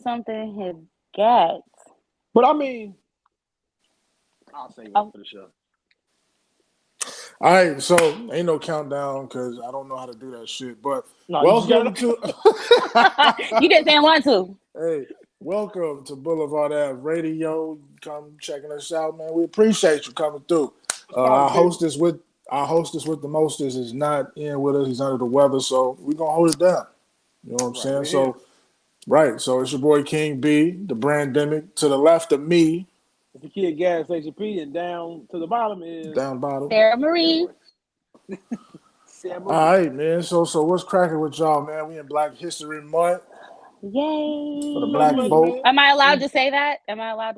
something has got. But I mean, I'll say that for the show. All right, so ain't no countdown because I don't know how to do that shit. But No, welcome to. You didn't say want to. Hey, welcome to BlvdAve Radio. Come checking us out, man. We appreciate you coming through. Our hostess with the mostest is not in with us. He's under the weather, so we're gonna hold it down. You know what I'm saying? So, right. So it's your boy King B, the Brandemic. To the left of me, it's the kid Gas Station P, and down to the bottom is Sarah Marie. All right, man. So what's cracking with y'all, man? We in Black History Month. Yay! For the black folk. Am I allowed to say that? Yeah,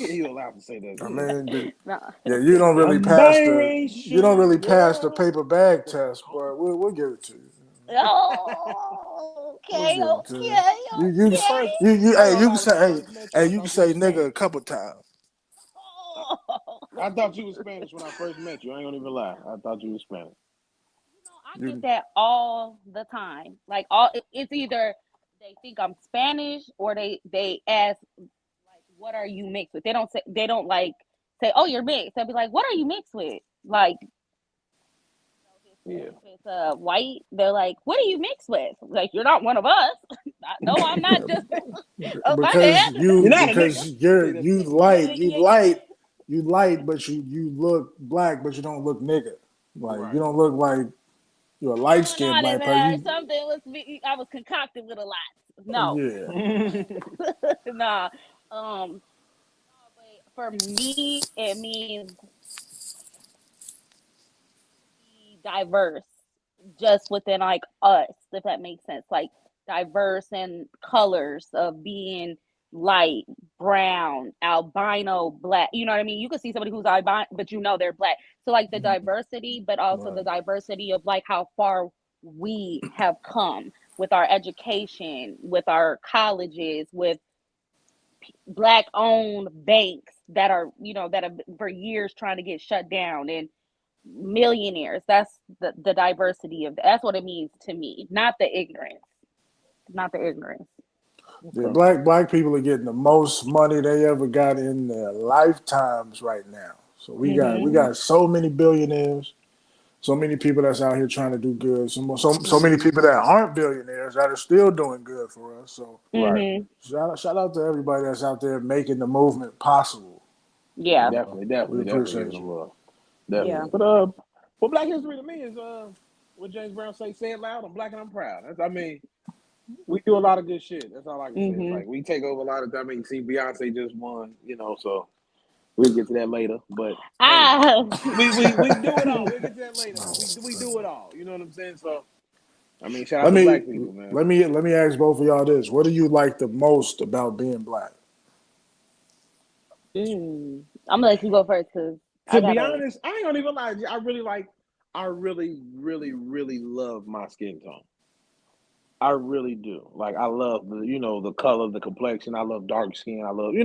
you're allowed to say that. I mean, yeah, you don't really pass the paper bag test, but we'll give it to you. Oh, okay. You can say nigga a couple times. I thought you were Spanish when I first met you. I ain't gonna even lie. I thought you were Spanish. I get that all the time. Like it's either they think I'm Spanish or they ask like, what are you mixed with? They don't say, oh, you're mixed. They'll be like, what are you mixed with? Like, if it's white, they're like, what are you mixed with? Like, you're not one of us. No, I'm not just because you light, but you look black, but you don't look nigga. Like you don't look like you're a light skinned black person. Something I was concocted with a lot. No. Yeah. Nah. But for me, it means be diverse, just within like us, if that makes sense. Like diverse in colors of being light, brown, albino, black. You know what I mean? You can see somebody who's albino, but you know they're black. So like the diversity, but also the diversity of like how far we have come with our education, with our colleges, with black owned banks that are, that have for years trying to get shut down, and millionaires. That's the diversity of that's what it means to me, not the ignorance. Yeah, black people are getting the most money they ever got in their lifetimes right now. So we got so many billionaires, so many people that's out here trying to do good, so many people that aren't billionaires that are still doing good for us. So shout out to everybody that's out there making the movement possible. Yeah, definitely. We appreciate you. Definitely. Yeah. But Black History to me is what James Brown say it loud. I'm black and I'm proud. We do a lot of good shit. That's all I can say. It's like we take over a lot of time. I mean, see, Beyonce just won, so we'll get to that later. But we do it all. We'll get to that later. We do it all. You know what I'm saying? So, I mean, shout out to black people, man. Let me ask both of y'all this: what do you like the most about being black? I'm gonna let you go first, cause to be honest, I ain't gonna even lie. I really, really love my skin tone. I really do. Like, I love the color, the complexion. I love dark skin. I love,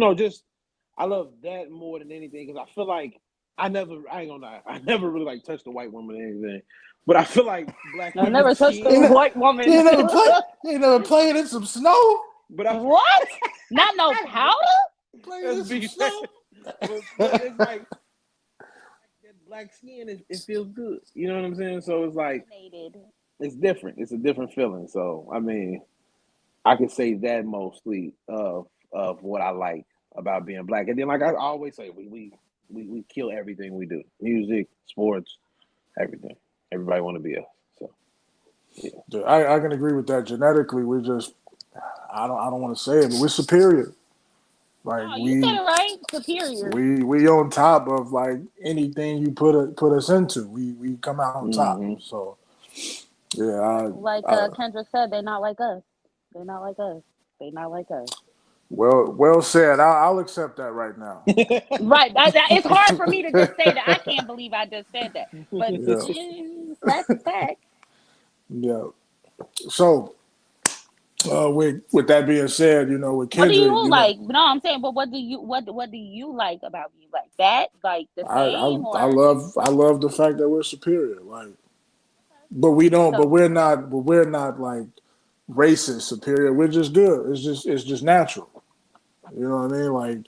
I love that more than anything, because I feel like I ain't gonna lie, I never really like touched a white woman or anything. But I feel like black people. I never touched a white woman. You never played in some snow? But what? Not no powder? Playing in some snow? But it's like that black skin, it feels good. You know what I'm saying? So it's like it's different. It's a different feeling. So I mean, I could say that mostly of what I like about being black. And then, like I always say, we kill everything we do: music, sports, everything. Everybody want to be us. So yeah, I can agree with that. Genetically, we're just I don't want to say it, but we're superior. Like you said it right, superior. We on top of like anything you put us into. We come out on top. So yeah, Kendrick said, they're not like us. They're not like us. They're not like us. Well said. I'll accept that right now. Right. It's hard for me to just say that. I can't believe I just said that. But that's a fact. Yeah. So with that being said, with Kendrick, what do you like? No, I'm saying, but what do you like about me? Like that? Like the same? I love the fact that we're superior. Like, but we don't. But we're not like racist, superior. We're just good. It's just natural. You know what I mean? Like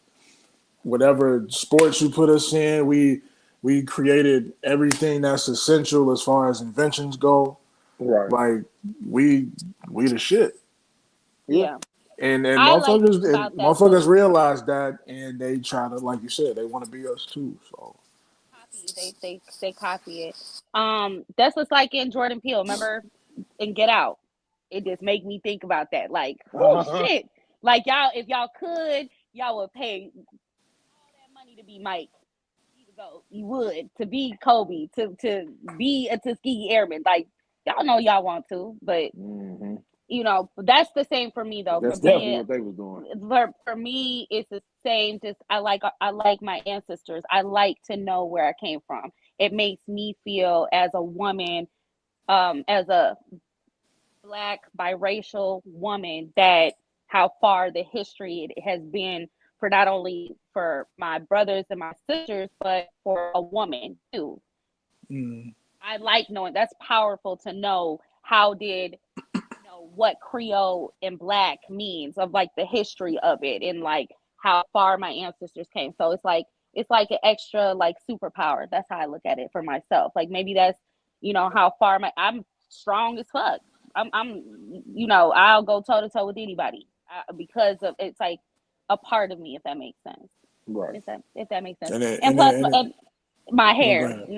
whatever sports you put us in, we created everything that's essential as far as inventions go. Right. Like we we the shit. Yeah. Yeah. And I like about that motherfuckers too. realize that, and they try to, like you said, they want to be us too. So Copy. They copy it. That's what's like in Jordan Peele. Remember in Get Out? It just make me think about that. Like, oh shit! Like y'all, if y'all could, y'all would pay all that money to be Mike. To go, you would to be Kobe, to be a Tuskegee Airman. Like y'all know y'all want to, but Mm-hmm. that's the same for me though. For That's definitely being what they was doing. for me, it's the same. Just I like my ancestors. I like to know where I came from. It makes me feel as a woman, as a black biracial woman, that how far the history it has been for not only for my brothers and my sisters, but for a woman too. mm, I like knowing that's powerful to know how did what Creole and black means of like the history of it and like how far my ancestors came. So it's like an extra like superpower. That's how I look at it for myself. Like maybe that's how far I'm strong as fuck. I'm I'll go toe to toe with anybody because of it's like a part of me, if that makes sense. Right. If that makes sense. and it, And and it, plus and it, and my no, go hair. ahead.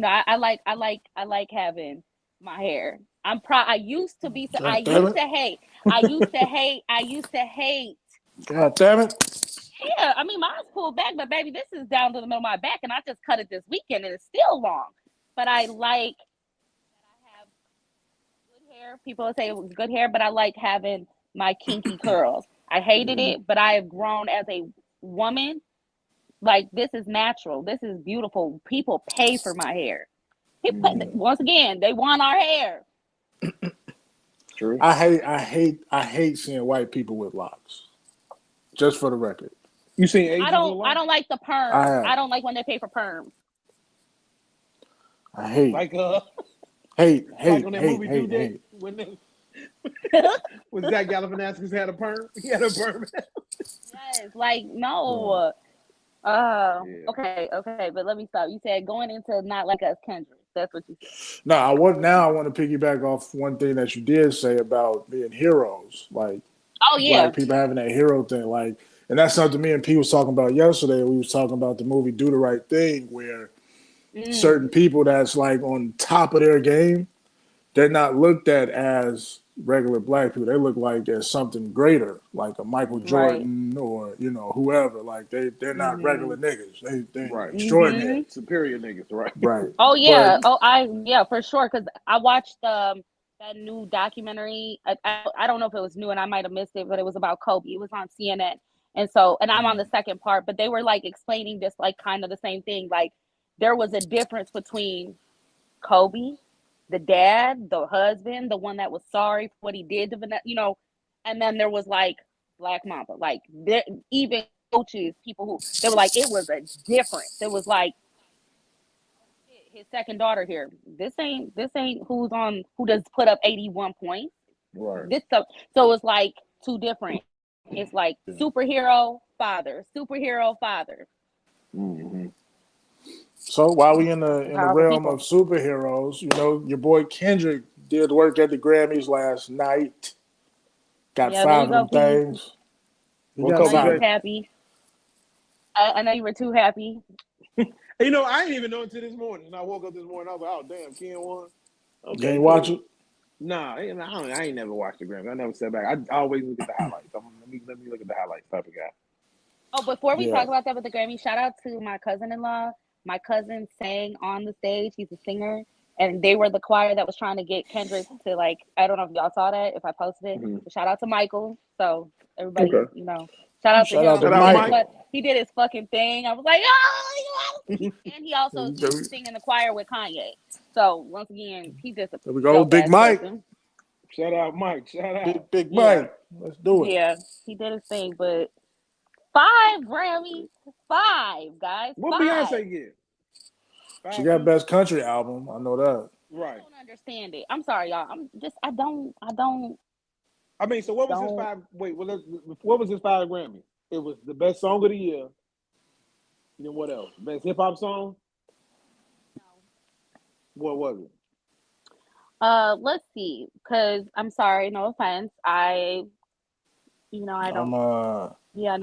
I like having my hair. I'm proud. I used to be. I God damn used it! to hate. I used to hate. God damn it! Yeah, I mean, mine's pulled back, but baby, this is down to the middle of my back, and I just cut it this weekend, and it's still long. But I like that I have good hair. People say it was good hair, but I like having my kinky curls. I hated Mm-hmm. it, but I have grown as a woman. Like this is natural. This is beautiful. People pay for my hair. Mm-hmm. Once again, they want our hair. True. I hate seeing white people with locks. Just for the record, You seen I Asians with don't. I locks? don't like the I perms. have. I don't like when they pay for perms. I hate, Like hate, like hate, on that hate, movie Due hate, Date hate. when Zach Galifianakis had a perm. He had a perm. Yes, like Yeah. no. Yeah. Okay, but let me stop. You said going into not like us, Kendrick. That's what you said. No, I want to piggyback off one thing that you did say about being heroes, like Oh black yeah. people having that hero thing, like, and that's something me and P was talking about yesterday. We was talking about the movie Do the Right Thing, where Mm, certain people that's like on top of their game, they're not looked at as regular black people. They look like as something greater, like a Michael right. Jordan or whoever. Like they're not regular Mhm. niggas. They Right. extraordinary. Mhm. Superior niggas, right? Right. Oh But yeah. Oh, yeah, for sure. Because I watched that new documentary. I don't know if it was new, and I might have missed it, but it was about Kobe. It was on CNN, and I'm on the second part. But they were like explaining this, like kind of the same thing. Like there was a difference between Kobe, the dad, the husband, the one that was sorry for what he did to Vanessa, and then there was like Black Mamba, like even coaches, people who they were like it was a difference. It was like his second daughter here. This ain't who does put up 81 points. Right. This stuff. So it's like two different. It's like superhero father. Mm-hmm. so while we in Some the powerful realm of people. superheroes, your boy Kendrick did work at the Grammys last night. Got Yeah, there five you of go, them Pete. things. He What I got know Kobe you five. was say? happy. I know you were too happy. I didn't even know until this morning. And I woke up this morning. I was like, "Oh damn, Ken won." You Okay, ain't watch cool. it? Nah, I ain't never watched the Grammys. I never sat back. I always look at the highlights. Let me look at the highlights type of guy. Oh, before we Yeah. talk about that with the Grammy, shout out to my cousin-in-law. My cousin sang on the stage. He's a singer, and they were the choir that was trying to get Kendrick to like. I don't know if y'all saw that. If I posted it, Mm-hmm. but shout out to Michael. So everybody, Okay. shout out to Shout out him. to Shout He out, did his Mike. Michael. he did his fucking thing. I was like, oh, and he also There used to sing in the choir with Kanye. So once again, he's just a we go. dope Big ass Mike. person. Shout out, Mike. Shout out. Big Yeah, Mike. Let's do it. yeah, he did his thing, but 5 Grammys, 5 guys, What 5. Beyonce get? She Five got too. best country album. I know that. I Right. don't understand it. I'm sorry, y'all. I don't. I mean, so what was his Don't five? Wait, what was his five Grammy? It was the best song of the year. And then what else? Best hip hop song. know. What was it? Let's see, because I'm sorry, no offense. I I'm don't. Yeah,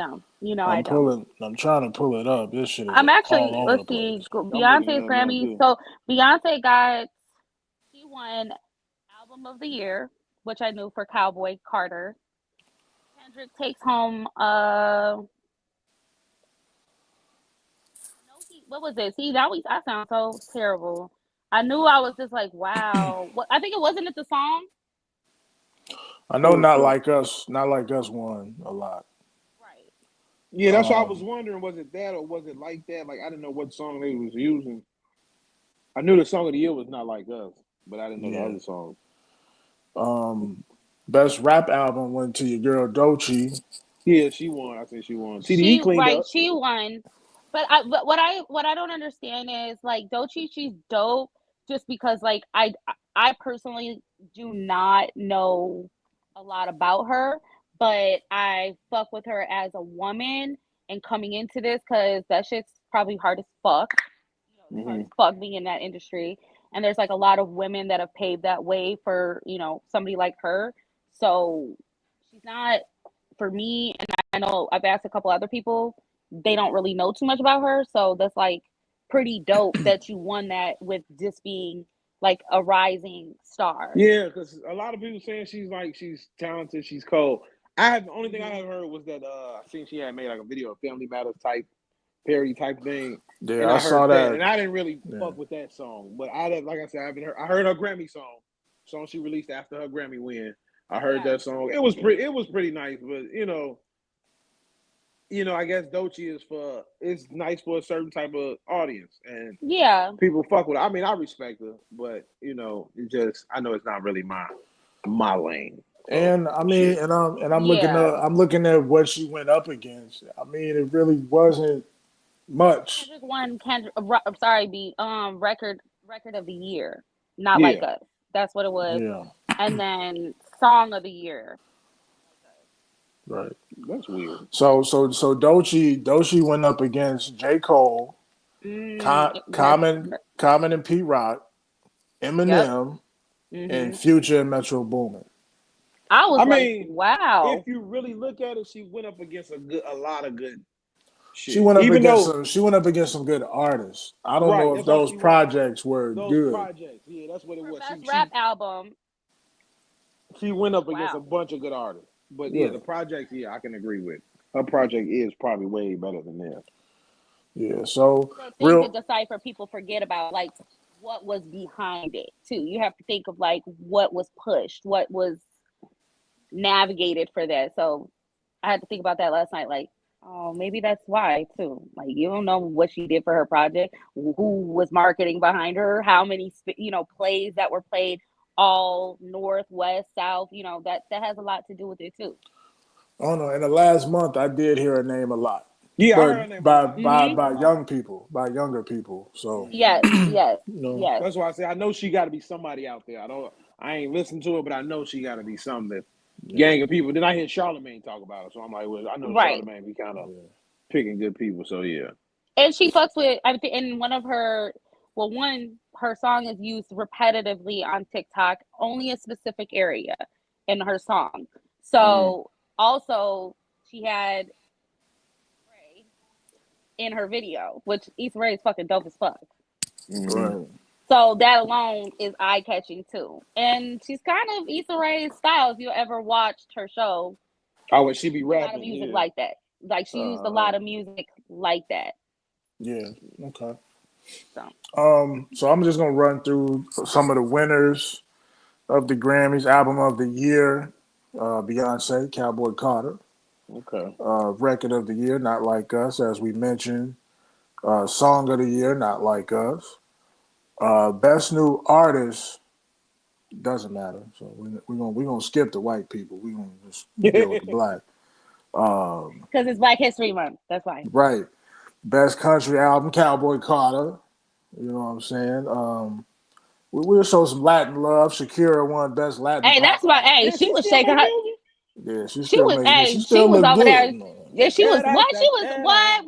no, I I'm don't. pulling. I'm trying to pull it up. This shit is I'm all actually, over the let's see, place. I'm looking it Beyonce's up now Grammys. too. So Beyonce she won Album of the Year, which I knew for Cowboy Carter. Kendrick takes home, no, what was it? See, that was, I sound so terrible. I knew I was just like, wow. What, I think it wasn't it the song? I know Who? not like us. Not like us won a lot. Right. Yeah, that's what I was Um, wondering. Was it that or was it like that? Like I didn't know what song they was using. I knew the song of the year was not like us, but I didn't know the yeah. other songs. Um, best rap album went to your girl Doechii. Yeah, she won. I think she won. TDE cleaned Right, up. she won. But what I don't understand is like Doechii, she's dope just because like I personally do not know a lot about her, but I fuck with her as a woman and coming into this because that shit's probably hard as fuck. It's hard Hmm. as fuck being in that industry. And there's like a lot of women that have paved that way for, somebody like her. So she's not for me, and I know I've asked a couple other people, they don't really know too much about her. So that's like pretty dope that you won that with just being like a rising star. Yeah, because a lot of people saying she's talented, she's cold. I have the only thing I Hmm. have heard was that I seen she had made like a video, of Family Matters type parody type thing, and Yeah, I I saw heard that, that. and I didn't really Yeah, fuck with that song. But like I said, I heard her Grammy song she released after her Grammy win. I heard Yeah. that song. It was pretty nice, but I guess Doechii it's nice for a certain type of audience, and Yeah. people fuck with her. I mean, I respect her, but it just I know it's not really my lane of and I mean, shit. Yeah. I'm looking at what she went up against. I mean, it really wasn't much. Kendrick won I'm sorry, be record of the year. Not like Yeah, us. That's what it was. Yeah, And then song of the year. right. that's weird. So Doechii went up against J. Cole, That's Common and Pete Rock, yep. Eminem, and Hmm. Future and Metro Boomin. I was I like, mean, if wow. you really look at it, she went up against a lot of good She shit. went up Even against though, some. She went up against some good artists. I don't right, know if that's why those she won projects were those good. projects. Yeah, that's what it For was. best She rap she album, she went up against a wow. bunch of good artists. But yeah, Yeah, the projects, yeah, I can agree with. Her project is probably way better than theirs. yeah. So The thing to real. decipher, people forget about like what was behind it too. You have to think of like what was pushed, what was navigated for that. So I had to think about that last night. Like, oh, maybe that's why too. Like, you don't know what she did for her project, who was marketing behind her, how many plays that were played, all north, west, south. That has a lot to do with it too. I don't know. In the last month, I did hear her name a lot, Yeah, I heard her but name a lot. Mm-hmm. A lot. by younger people. So Yes, yes, you know, yes. That's why I say I know she got to be somebody out there. I ain't listened to it, but I know she got to be something. yeah, Gang of people. Then I hear Charlemagne talk about it, so I'm like, well, I know Right. Charlemagne be kind of yeah, picking good people. So yeah, And she fucks with, I think, in one of her, well, her song is used repetitively on TikTok, only a specific area in her song. mm. So also she had Ray in her video, which Issa Rae is fucking dope as fuck. Hmm. right. So that alone is eye catching too. And she's kind of Issa Rae's style. If you ever watched her show, Oh, would she be a lot of rapping? music Yeah. like that. Like she used a lot of music like that. Yeah. Okay. So So I'm just gonna run through some of the winners of the Grammys. Album of the Year, Beyonce, Cowboy Carter. Okay. Record of the Year, Not Like Us, as we mentioned. Song of the Year, Not Like Us. Best New Artist, doesn't matter. So we're gonna skip the white people. We're gonna just deal with the black. Um, because it's Black History Month, that's why. right. Best Country Album, Cowboy Carter. You know what I'm saying? We'll show some Latin love. Shakira won Best Latin Hey, Pop that's why. Hey, Album. Damn, she she was still shaking make her. music? Yeah, she She still was, making it. She hey, she still was look over good. there. Yeah, she Yeah, was what? She was that. what?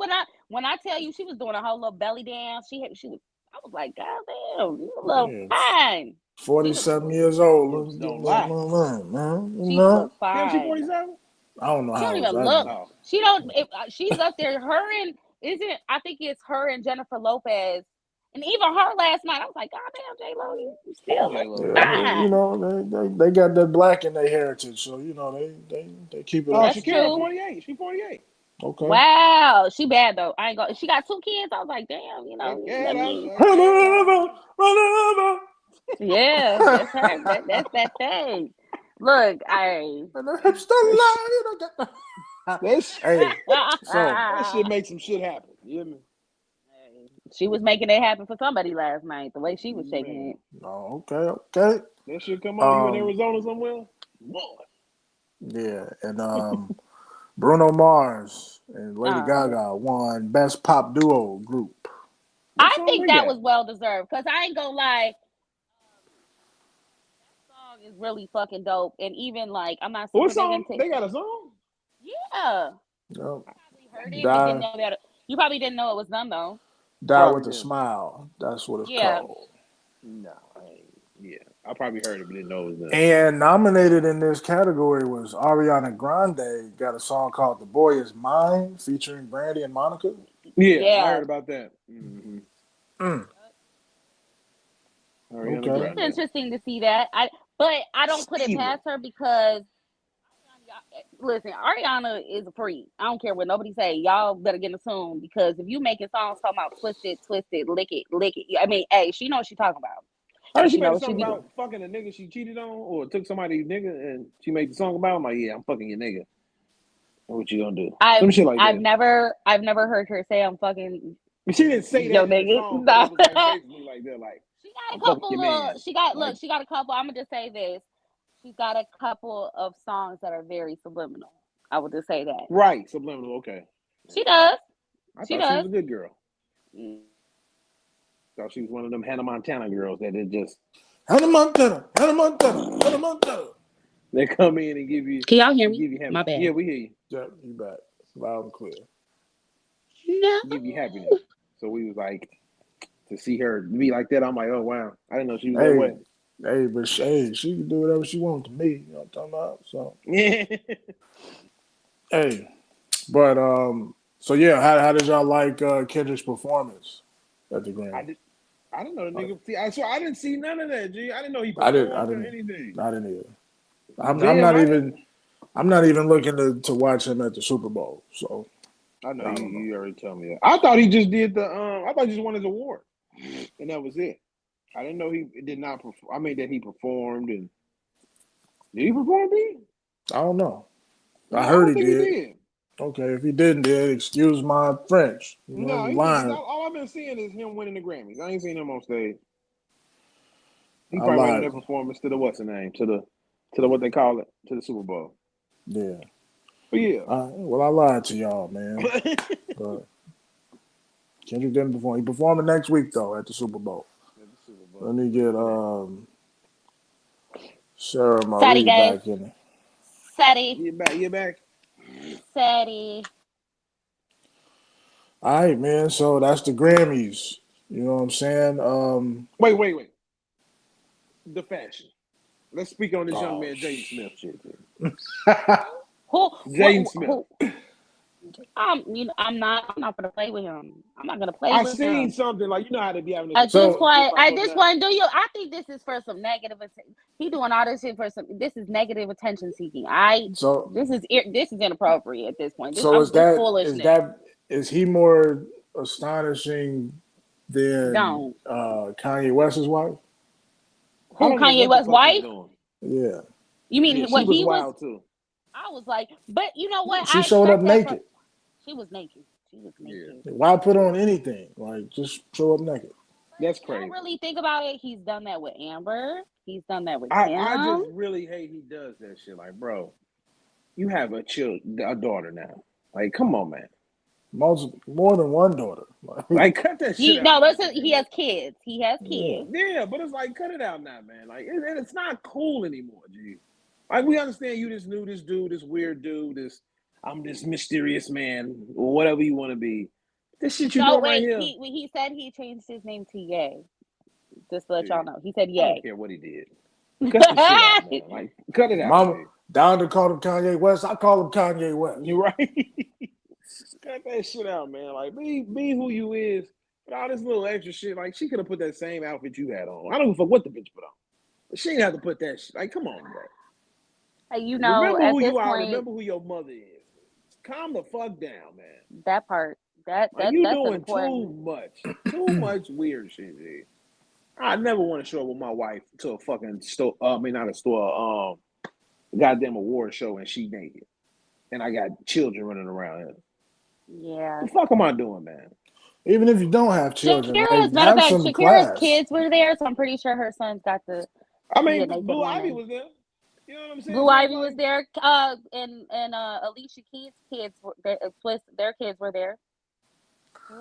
When I tell you she was doing a whole little belly dance, she was. I was like, God damn, you a little Yeah, fine. She looked 47 years old. Hips Let's get don't that lie. man, man. You she know, looked Damn, she fine. 47? I don't know She don't how old even that look. is. Oh. She don't. She's up there. Her and isn't. I think it's her and Jennifer Lopez. And even her last night, I was like, God damn, J Lo, you still look J-Lo, Yeah, yeah. you fine. know, they got that black in their heritage, so you know they keep it Oh, up. That's Shakira, true. 48. She 48. Okay. Wow, she bad though. I ain't go. She got 2 kids. I was like, damn, Yeah, let me. that's Yeah, that's her. That's that thing. Look, I. And the hips don't lie. That's Hey, so that shit makes some shit happen. You hear me? She was making it happen for somebody last night. The way she was shaking Man, it. oh, okay. that shit come on. You in Um, Arizona somewhere? Boy. yeah, and Bruno Mars and Lady Oh, Gaga won Best Pop Duo Group. What I song think they that got? was well deserved because I ain't gonna lie. Song is really fucking dope, and even like I'm not What super big song? into. They got a song? Yeah, Yep. probably heard it, but didn't Die, know that. You probably didn't know it was them though. Die Probably with a didn't. Smile. That's what it's Yeah, called. No, I ain't. Yeah, I probably heard it, but didn't know it was them. And nominated in this category was Ariana Grande. Got a song called "The Boy Is Mine" featuring Brandy and Monica. Yeah, I yeah. heard about that. Mm-hmm. Mm, Ariana okay. It's Grande. interesting to see that. But I don't put it Steven. past her because listen, Ariana is a freak. I don't care what nobody say. Y'all better get in tune because if you making songs talking about twist it, lick it. I mean, hey, she knows what she talking about, I heard and she she know made a what she song be doing. about fucking a nigga she cheated on or took somebody's nigga and she made the song about him. Like, yeah, I'm fucking your nigga. What you gonna do? Some shit like that. I've never heard her say I'm fucking But she didn't say yo that in the nigga. song, but it No. was like basically like that, like, She got a I'm fucking couple your of man. Like, she got a couple. I'm gonna just say this. She's got a couple of songs that are very subliminal. I would just say that. right, subliminal, okay. She does. I She thought she was does. a good girl. Mm. Thought she was one of them Hannah Montana girls that it just Hannah Montana, Hannah Montana, Hannah Montana. they come in and Can y'all hear me? give you My happiness. bad. Yeah, we hear you. Yeah, you back loud and clear. No. Give you happiness. So we was like to see her be like that. I'm like, oh wow, I didn't know she was that Hey, way. but she can do whatever she wants to me. You know what I'm talking about? So Yeah. hey, but so yeah, how did y'all like Kendrick's performance at the Grammy? I didn't know the nigga. See, I didn't see none of that. G, I didn't know he I didn't, I performed or didn't, anything. I didn't either. I'm Damn, not I didn't. I'm not even looking to watch him at the Super Bowl. So I know I you. don't know. You already told me that. I thought he just did the. I thought he just won his award, and that was it. I didn't know he did not perform. I mean that he performed and did he perform? B? I don't know. No, I I heard don't he think he did. did. Okay, if he didn't, then excuse my French. You know, No, the he did. Cause line. all I've been seeing is him winning the Grammys. I ain't seen him on stage. He I probably went in lied. that performance to the what's the name to the what they call it to the Super Bowl. Yeah. But yeah, Well, I lied to y'all, man. But Kendrick didn't perform. He performing next week though at the Super Bowl. at the Super Let Bowl. me get Look at that. Sarah Sadie Marie guys. back in it. Sadie. You back? You back? Sadie. All right, man. So that's the Grammys. You know what I'm saying? Wait. The fashion. Let's speak on this young Oh, man, Jaden Smith shit. Who Jaden Smith. who I'm not gonna play with him. I'm not gonna play I with seen him. something like you know how they be having the At this comparisons so hip point, hop up now. do you? I think this is for some negative. He doing all this shit for some. This is negative attention seeking. so This is inappropriate at this point. so This foolishness. is he more astonishing than Don't. Kanye West's wife? I Who don't know Kanye what the West's fuck he's wife? doing. Yeah. You Yeah, mean she what was he was? wild too. I was like, but you know what? She I showed up expect that from. naked. She was naked. She was Yeah, naked. Why put on anything? Like just show up naked. that's But y'all crazy. really think about it. He's done that with Amber. He's done that with I Kim. just really hate he does that shit. Like, bro, you have a daughter now. Like, come on, man. More than one daughter. Like, cut that shit He out, no, man. listen. He has kids. He has Yeah. kids. Yeah, but it's like, cut it out now, man. Like, it's not cool anymore, G. Like we understand you this dude, this weird dude, I'm this mysterious man, or whatever you want to be. This shit you No, doing right wait. here. He said he changed his name to Ye. Just to let Dude, y'all know, he said I don't Ye. care what he did. Cut the shit out, man. Like, cut it out, Mama, man. down to call him Kanye West. I call him Kanye West. You right? Cut that shit out, man. Like, be who you is. But all this little extra shit, like, she could have put that same outfit you had on. I don't give a fuck what the bitch put on. But she didn't have to put that shit. Like, come on, bro. You know, Remember at who this you are. point, Remember who your mother is. Calm the fuck down, man. that part, Like, you that's doing important. too much weird shit, G. I never want to show up with my wife to a fucking store. I mean, not a store. Goddamn award show, and she naked, and I got children running around. Yeah. The fuck am I doing, man? Even if you don't have children, Shakira's, like matter of have fact, some Shakira's class. kids were there, so I'm pretty sure her sons got to I be a mean, naked Blue Ivy woman. was there. You know what I'm saying? Blue So Ivy like, was there, and Alicia Keys' kids, their kids were there.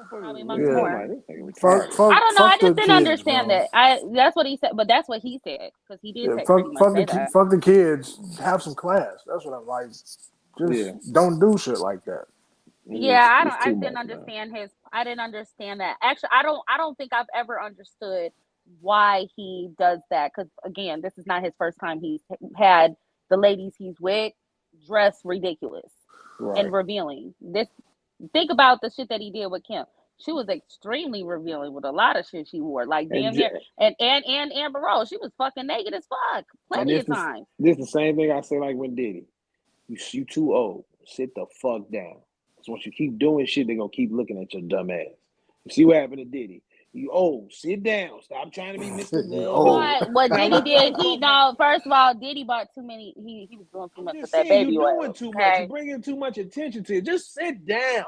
Probably amongst Yeah, more. I don't know. I fuck just the didn't kids, understand bro. that. That's what he said, but that's what he said because he did Yeah, say pretty much say that. fuck the kids. Have some class. That's what I'm like. yeah, Just don't do shit like that. Yeah, it's I too didn't much, man. understand his. I didn't understand that. Actually, I don't think I've ever understood why he does that. Because again, this is not his first time he's had the ladies he's with dress ridiculous Right. and revealing. Think about the shit that he did with Kim. She was extremely revealing with a lot of shit she wore. Like damn near and Amber Rose, she was fucking naked as fuck plenty of times. This the same thing I say like when Diddy. You too old. Sit the fuck down. Because once you keep doing shit, they're gonna keep looking at your dumb ass. You see what happened to Diddy? You old, sit down. Stop trying to be Mr. You Love. old. What Diddy did, first of all, Diddy bought too many. He was doing too I'm much with just that saying, baby you doing oil. too much. You Okay, bringing too much attention to it. Just sit down.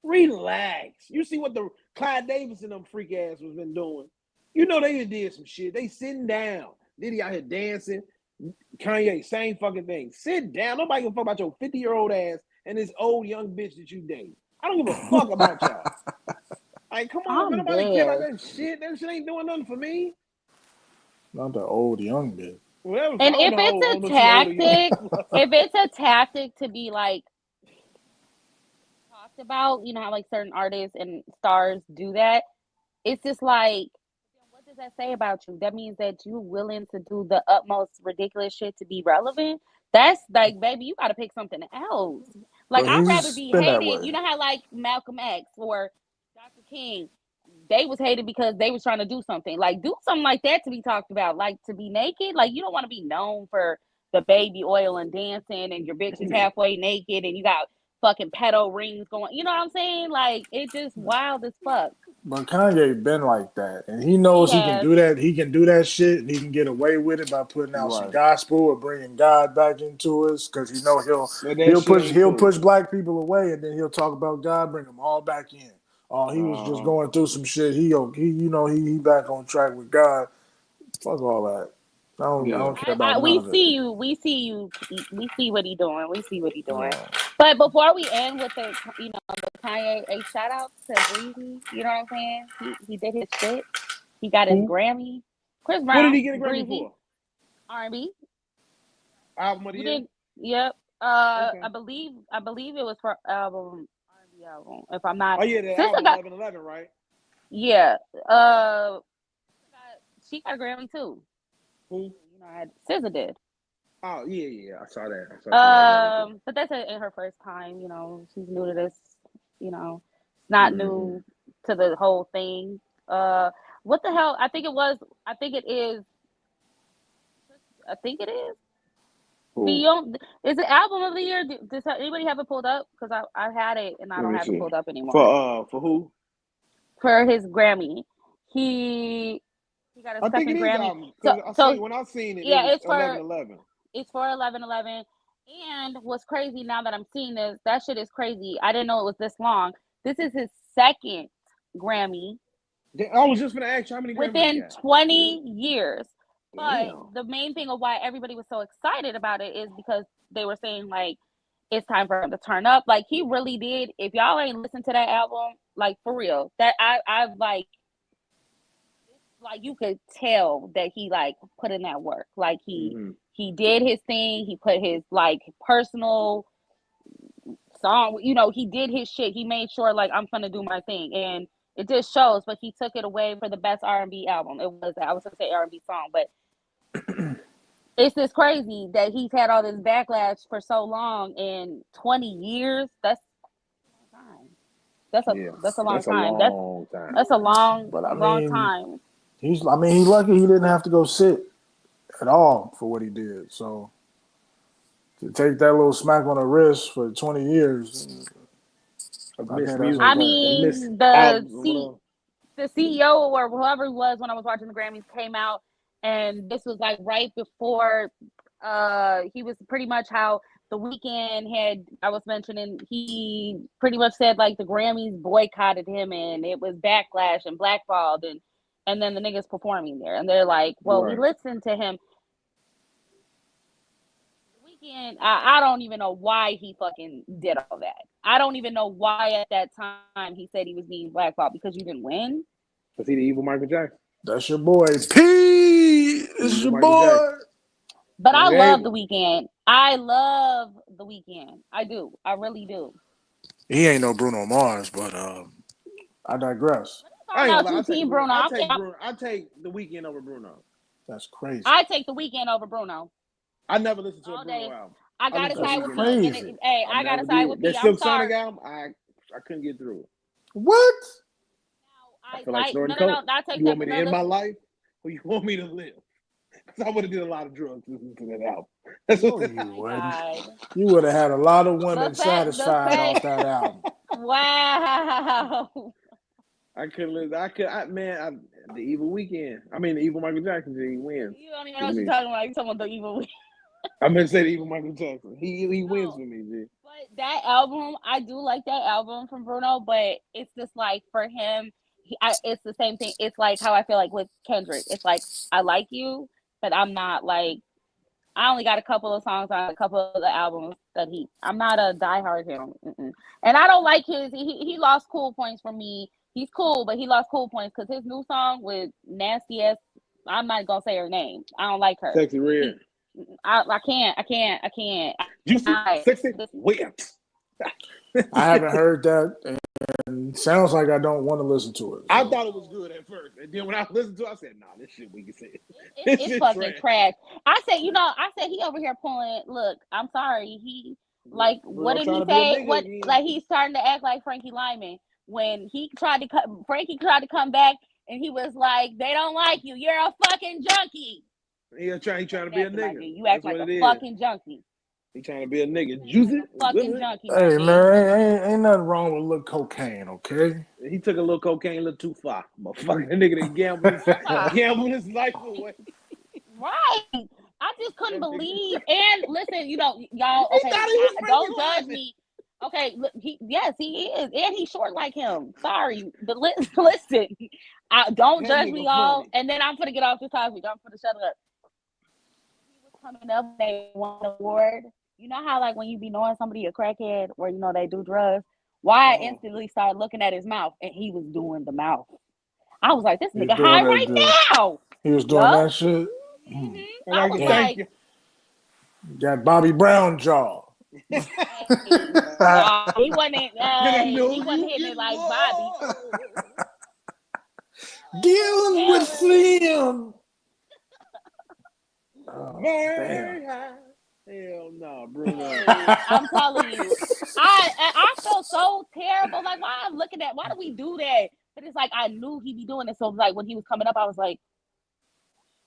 Relax. You see what the Clyde Davis and them freak ass was been doing. You know they did some shit. They sitting down. Diddy out here dancing. Kanye, same fucking thing. Sit down. Nobody give a fuck about your 50-year-old ass and this old young bitch that you date. I don't give a fuck about y'all. Like, come on, man. I'm Nobody care about dead. that shit. That shit ain't doing nothing for me. Not the old young bitch. Well, I And don't if know. I it's don't a know if she older young. tactic, if it's a tactic to be like talked about, you know how like certain artists and stars do that. It's just like, what does that say about you? That means that you're willing to do the utmost ridiculous shit to be relevant. That's like, baby, you got to pick something else. Like, But I'd rather he's be been that hated. way. You know how like Malcolm X or Dr. King, they was hated because they was trying to do something. Like, do something like that to be talked about. Like, to be naked. Like, you don't want to be known for the baby oil and dancing, and your bitch is halfway naked, and you got fucking pedo rings going. You know what I'm saying? Like, it's just wild as fuck. But Kanye been like that, and he He knows he can has. do that. He can do that shit, and he can get away with it by putting out some Right. gospel or bringing God back into us, because he know But that shit ain't he'll cool. push black people away, and then he'll talk about God, bring them all back in. Oh, he was just going through some shit. He back on track with God. Fuck all that. I don't care about none We of it. see you. We see you. We see what he doing. We see what he doing. Yeah. But before we end with the, the Kanye, a shout out to Breezy. You know what I'm saying? He did his shit. He got his Who? Grammy. Chris What did Brown, he get a Grammy Breezy, for? R&B. Album of the You year? did. Yep. Okay. I believe it was for R&B album. If I'm not, Oh yeah, the sister album got. 1111, right? Yeah. She got a Grammy too. Who? You know, SZA did. Oh yeah. I saw that. I saw she got a Grammy too. But that's in her first time. You know, she's new to this. You know, not new to the whole thing. What the hell? I think it was. I think it is. I think it is. Who? Beyond is it album of the year? Does anybody have it pulled up? Because I had it and I Let don't me have it see. pulled up anymore. For who? For his Grammy, he got a I think it second is Grammy. album So because so when I seen it, it yeah, was 1111. it's for 11/11. And what's crazy now that I'm seeing this, that shit is crazy. I didn't know it was this long. This is his second Grammy I was just gonna ask you how many Grammys he within got. 20 years. But Damn. the main thing of why everybody was so excited about it is because they were saying like it's time for him to turn up. Like he really did. If y'all ain't listened to that album, like for real, that I've like like you could tell that he like put in that work. Like Mm-hmm. he did his thing. He put his like personal song. You know, he did his shit. He made sure like I'm gonna do my thing, and it just shows. But he took it away for the best R&B album. It was I was gonna say R&B song, but it's just crazy that he's had all this backlash for so long in 20 years. That's time. Yeah, That's a long that's a time. long time. That's a long But I long mean, time. he's lucky he didn't have to go sit at all for what he did. So to take that little smack on the wrist for 20 years, Of I missed think that's music, I okay. of missed mean, albums, or whatever. the CEO or whoever it was when I was watching the Grammys came out, and this was like right before he was pretty much how the weekend had I was mentioning he pretty much said like the Grammys boycotted him and it was backlash and blackballed and then the niggas performing there and they're like, well, we Right. listened to him. Weekend, I don't even know why he fucking did all that. I don't even know why at that time he said he was being blackballed because you didn't win. Was he the evil Michael Jackson? That's your boy. P. The It's evil your Michael boy. Jackson. But I love the BlvdAve. weekend. I love the weekend. I do. I really do. He ain't no Bruno Mars, but I digress. I Found ain't gonna out lie. you I take team Bruno. Bruno. I take Bruno. I take the weekend over Bruno. That's crazy. I take the weekend over Bruno I never listened to a all Bruno day. album. I I gotta listened to the That's side with weekend P. album. And crazy. hey, I I gotta never side with did. That P. I'm Silk Sonic sorry. album, I couldn't get through it. What? I I feel like like snorting coke. no. I take You that. want me to No, end my listen. life, or you want me to live? Because I would have did a lot of drugs listening to that album. That's No, what. you My wouldn't. God. You would have had a lot of The women the satisfied fact. off that album. Wow. I couldn't live. The evil weekend. I mean, the evil Michael Jackson. He wins You don't even know with what you're me. talking about. You're talking about the evil. I'm gonna say the evil Michael Jackson. He wins No, with me, G. but that album, I do like that album from Bruno, but it's just like for him, it's the same thing. It's like how I feel like with Kendrick. It's like I like you, but I'm not like I only got a couple of songs on a couple of the albums that I'm not a diehard him, and I don't like his. He lost cool points from me. He's cool, but he lost cool points because his new song with nasty ass. I'm not gonna say her name. I don't like her. Sexy Red. He, I can't. Juicy, sexy, This wet. I haven't heard that, and sounds like I don't want to listen to it. I So. thought it was good at first, and then when I listened to it, I said, "Nah, this shit we can say. This it's shit fucking trash." trash. I said, I said he over here pulling. Look, I'm sorry. He like what Bruno did trying he to be a say? nigga What again. like he's starting to act like Frankie Lyman when he tried to Frankie tried to come back and he was like, "They don't like you. You're a fucking junkie." He trying to be a Acting, my G. nigga. You That's act like what a it is. fucking junkie. He trying to be a nigga. You act like Juicy, a fucking junkie, my Hey G. man, ain't nothing wrong with a little cocaine, okay? he took a little cocaine a little too far. Motherfucker, that nigga that gambled his life away. Right. I just couldn't That nigga, believe. And listen, y'all. he Okay, thought he was don't Frankie judge Lyman. me. Okay, look, yes, he is, and he's short like him. Sorry, but listen, don't That judge me, nigga y'all. funny. And then I'm gonna get off this topic. I'm gonna shut up. He was coming up, they won an award. You know how like when you be knowing somebody a crackhead, or they do drugs. Why I instantly started looking at his mouth, and he was doing the mouth. I was like, this He's nigga doing high that. right now. He was doing Yup. that shit. I I like was to Damn. thank like, you. Got Bobby Brown jaw. hey, no, he wasn't. I know He wasn't you hitting get it like Bobby. more. Dealing with Slim. Oh, damn. Very high. Hell no, Bruno. Hey, I'm telling you, I felt so terrible. Like, why do we do that? But it's like I knew he'd be doing it. So like when he was coming up, I was like,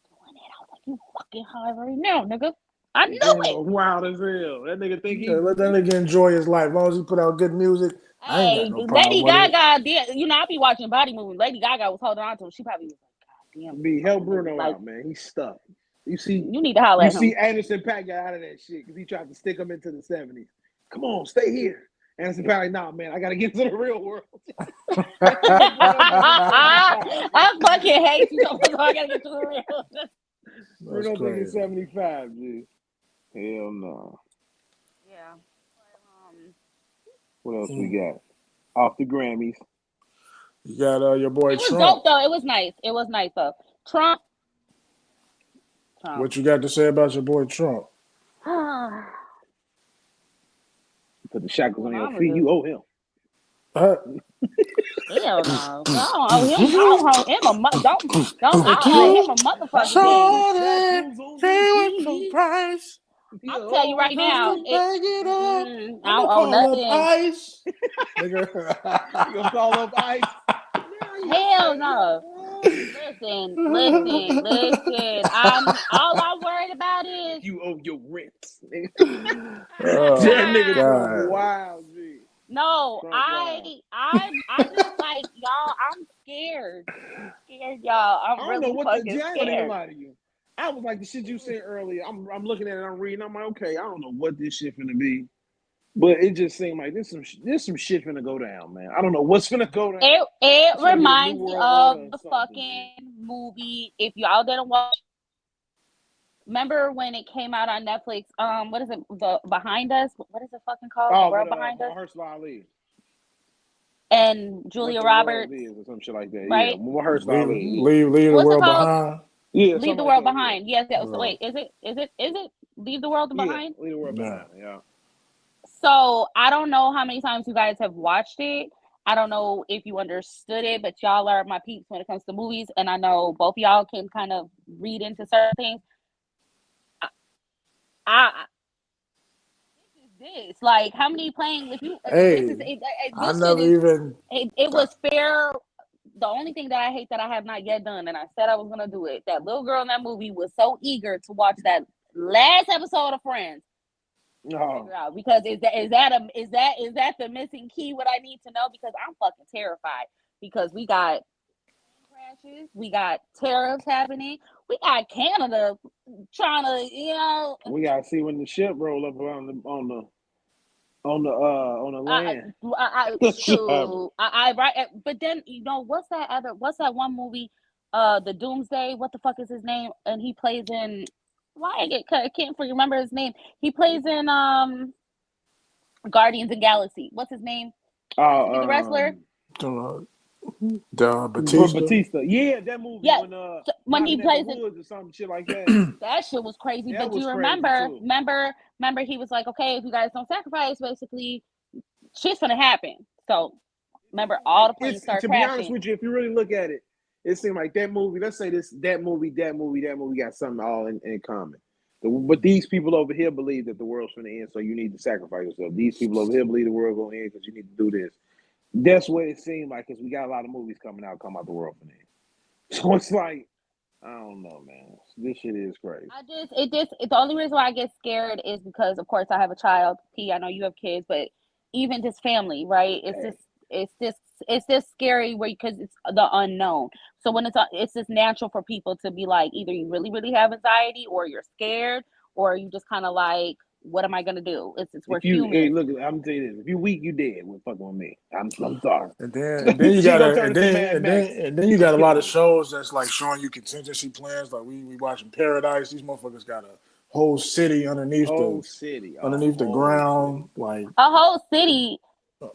doing it. I was like, you fucking high right now, nigga. I knew it. Wild as hell. That nigga think Yeah, let that nigga enjoy his life. As long as he put out good music, I ain't got Hey, no problem Lady with it. Gaga did. I be watching body movies. Lady Gaga was holding on to him. She probably was like, God damn, be help nigga. Bruno Like, out, man. He's stuck. You see, you need to holler at him. Anderson .Paak got out of that shit because he tried to stick him into the 70s. Come on, stay here. Anderson .Paak like, nah, man, I gotta get into the real world. I fucking hate you. So I gotta get to the real. Bruno think he's crazy. 75, G. Hell no. Yeah. What else we got? Off the Grammys. You got your boy It was Trump. dope though. It was nice. It was nice though. Trump. What you got to say about your boy Trump? Put the shackles on your Mama feet. do. You owe him. Hell no. I don't owe him. I don't owe him a don't. I owe him a motherfucking thing. Shorty, say what's the price? I'll tell you right Just now. to bag it up. I I'm gonna don't owe call up nothing. Ice. You gonna call up Ice? Hell no. Listen. All I'm worried about is You owe your rent. Oh That nigga Trump God. wild, G. no. Trump wild. I'm just like y'all. I'm scared. Y'all. I I'm don't know really what the fucking G. I ain't gonna even scared. lie to you. I was like the shit you said earlier. I'm looking at it. I'm reading. I'm like, okay, I don't know what this shit finna be, but it just seemed like there's some shit finna go down, man. I don't know what's finna go down. It It's gonna be the new reminds me world of order or the something, G. fucking movie. If y'all didn't watch, remember when it came out on Netflix? What is it? The Behind Us. What is it fucking called? The Oh, World with Behind Us. Mahershala Ali. And What Julia the world Roberts, is or some shit like that. Yeah, right? Mahershala Ali. Yeah, Leave the What's it world called? behind. yeah, Leave something the like World that. Yeah, Behind. Yes. So Oh, wait, is it Leave the World yeah, Behind? leave the world nah. behind. Yeah. So I don't know how many times you guys have watched it. I don't know if you understood it, but y'all are my peeps when it comes to movies, and I know both of y'all can kind of read into certain things. I this like how many playing if you this is Hey, I this shit never is even. it was fair. The only thing that I hate that I have not yet done, and I said I was gonna do it, that little girl in that movie was so eager to watch that last episode of Friends. Oh, Figure out because is that the missing key? What I need to know, because I'm fucking terrified, because we got crashes, we got tariffs happening, we got Canada trying to we gotta see when the ship roll up on the I, land. shoot, right, but then what's that one movie, the Doomsday? What the fuck is his name? And he plays in. Why I can't remember his name. He plays in Guardians and Galaxy. What's his name? He used to be the wrestler. Batista. Batista. Yeah, that movie Yeah, when Knocking he at the plays in Woods or some shit like that. that shit was crazy. That But do was you crazy remember? too. Remember, he was like, okay, if you guys don't sacrifice, basically, shit's gonna happen. So remember, Seemed all like the planes start to be honest crashing. with you, if you really look at it, it seemed like that movie. Let's say that movie got something all in common. But these people over here believe that the world's gonna end, so you need to sacrifice yourself. These people over here believe the world's gonna end because you need to do this. That's what it seemed like, because we got a lot of movies coming out, come out the world for end. So it's like, I don't know, man. This shit is crazy. The only reason why I get scared is because, of course, I have a child. P, I know you have kids, but even this family, right? Hey, It's just scary where because it's the unknown. So when it's just natural for people to be like, either you really really have anxiety, or you're scared, or you just kind of like, what am I gonna do? We're hey, human. look, I'm telling you this. If you weak, you dead. With fucking with me. I'm sorry. And then you She gonna gotta turn into Mad Max. and then you Gonna got a kill lot of me. shows that's like showing you contingency plans. Like we watching Paradise. These motherfuckers got a whole city Whole city. underneath the Whole ground. city. Like A whole city.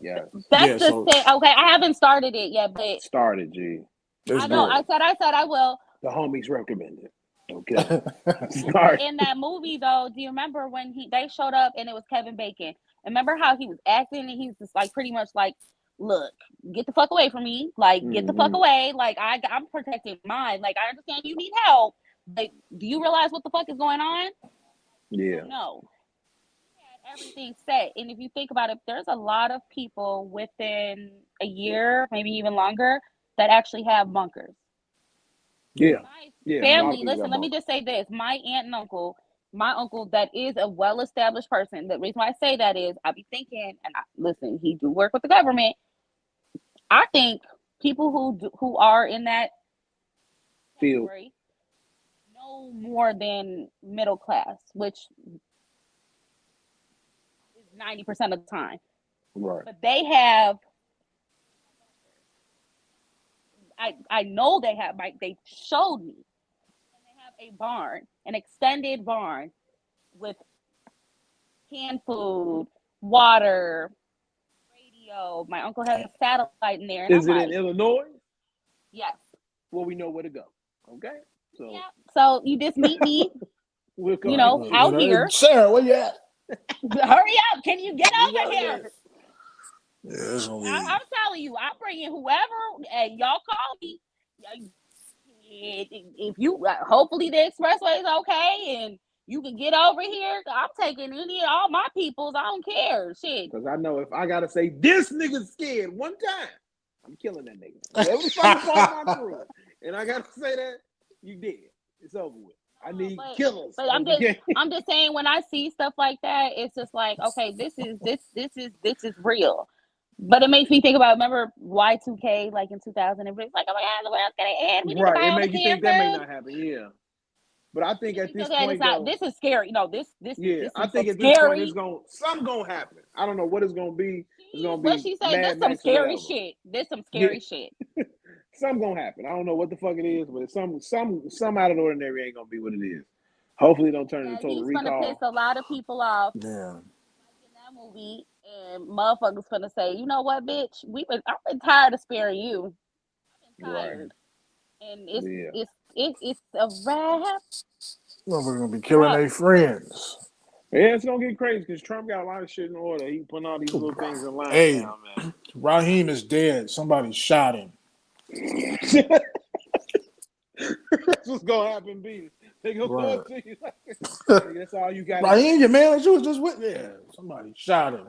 Yes. That's yeah, the so thing. Okay, I haven't started it yet, but Started, G. it's I know. good. Started. I said I will. The homies recommended. Okay. But Start. in that movie, though, do you remember when they showed up and it was Kevin Bacon? And remember how he was acting, and he was just like pretty much like, "Look, get the fuck away from me! Like, get the fuck Mm-hmm. away! Like, I'm protecting mine. Like, I understand you need help, but do you realize what the fuck is going on? So Yeah. no." He had everything set, and if you think about it, there's a lot of people within a year, maybe even longer, that actually have bunkers. Yeah. Yeah. My Yeah. A lot of family, people listen, got let me bunkers. just say this. My uncle that is a well-established person. The reason why I say that is I be thinking, and listen, he do work with the government. I think people who are in that Field. category know more than middle class, which is 90% of the time. Right. But they have, I know they have, like they showed me, and they have a barn, an extended barn with canned food, water, So my uncle has a satellite in there, and Is I'm it in like, Illinois? yes, Well, we know where to go. Okay, so yeah. So you just meet me, we'll come pick you out up. here. Sarah, where you at? Hurry up! Can you get You over gotta here? get. Yeah, it's gonna be. I'm telling you, I'm bringing whoever, and y'all call me. If you, hopefully the expressway is okay, and you can get over here. I'm taking all my peoples. I don't care. Shit. Because I know if I gotta say this nigga's scared one time, I'm killing that nigga. Whoever the fuck is part of my crew, and I gotta say that, you dead. It's over with. I need killers. But I'm just saying, when I see stuff like that, it's just like, okay, this is real. But it makes me think about, remember Y2K, like in 2000, everybody's like, oh my god, the world's gonna end. We need to Right. buy It all the make you think canned that may food. not happen. Yeah. But I think at this Okay, point though, this is scary. No, this yeah, this I is think some at this point scary. something gonna happen. I don't know what it's gonna be. It's gonna What be she say? This Mad some Max or scary whatever. shit. This some Yeah. scary shit. Something gonna happen. I don't know what the fuck it is, but it's some out of the ordinary ain't gonna be what it is. Hopefully, it don't turn into Total He's gonna piss Recall. a lot of people off Yeah. in that movie, and motherfuckers gonna say, you know what, bitch? I've been tired of sparing you. I've been Right. tired, and Yeah. it's a wrap. Motherfuckers gonna be killing their friends. Yeah, it's gonna get crazy because Trump got a lot of shit in order. He putting all these little things in line Hey, now, man. Raheem is dead. Somebody shot him. That's what's gonna happen, B. They gonna go Right. up to you like, that's all you gotta Raheem, say. your man that you was just with. Yeah, somebody shot him.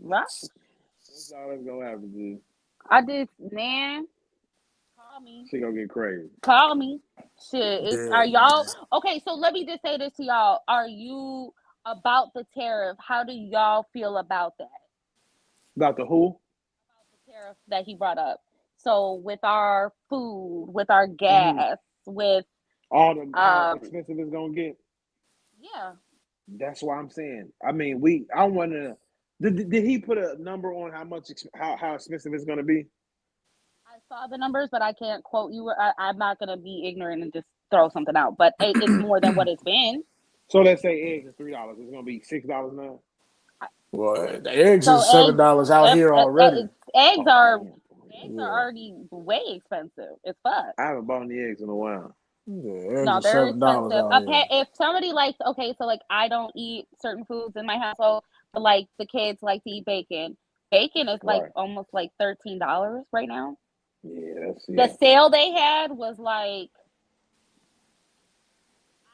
Right. That's all that's gonna happen, dude. I did, man. Call me. Shit gonna get crazy. Call me. Shit. Are Dead, y'all man. okay? So let me just say this to y'all. Are you about the tariff? How do y'all feel about that? About the who? The tariff that he brought up. So with our food, with our Mm-hmm. gas, with All the how expensive it's gonna get. yeah. That's why I'm saying. I mean, I want to. Did he put a number on how much how expensive it's gonna be? I saw the numbers, but I can't quote you. I'm not gonna be ignorant and just throw something out. But it's more than what it's been. So let's say eggs are $3. It's gonna be $6 now. Well, the eggs So is $7 out here already. eggs Oh are damn. already way expensive. It's fuck. I haven't bought any eggs in a while. Yeah, eggs No, are they're $7 expensive. out here. If somebody likes, okay, so like I don't eat certain foods in my household, but like the kids like to eat bacon. Bacon is like Right. almost like $13 right now. Yeah, The sale they had was like,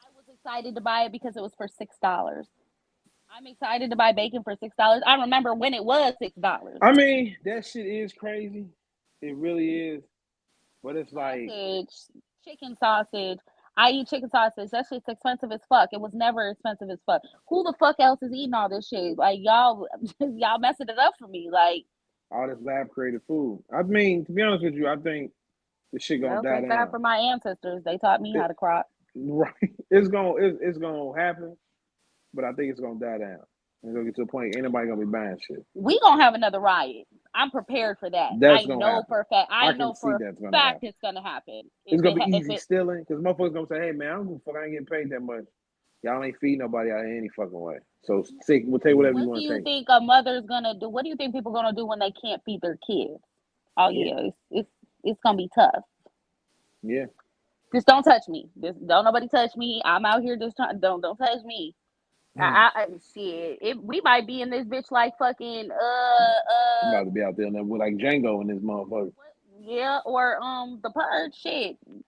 I was excited to buy it because it was for $6. I'm excited to buy bacon for $6. I remember when it was $6. I mean, that shit is crazy. It really is. But it's like Sausage, chicken sausage. I eat chicken sausage. That shit's expensive as fuck. It was never expensive as fuck. Who the fuck else is eating all this shit? Like y'all, y'all messing it up for me. Like, all this lab created food. I mean, to be honest with you, I think the shit gonna well, die thank God down. for my ancestors. They taught me how It, to crop. right. It's gonna happen, but I think it's gonna die down. It's gonna get to a point ain't nobody gonna be buying shit. We gonna have another riot. I'm prepared for that. I That's gonna know happen. for a fact. I I can know see for a that's gonna fact happen. it's gonna happen. It's gonna be If easy it stealing because motherfuckers gonna say, "Hey man, I don't give a fuck. I ain't getting paid that much. Y'all ain't feeding nobody out here any fucking way. So we'll take whatever you what do want to you take." think a mother's gonna do? What do you think people gonna do when they can't feed their kids? Oh Yeah, yeah, it's gonna be tough. yeah. Just don't touch me. Just don't nobody touch me. I'm out here just trying. Don't touch me. Shit. We might be in this bitch like fucking I'm about to be out there with like Django in this motherfucker. yeah, or the purge shit. Did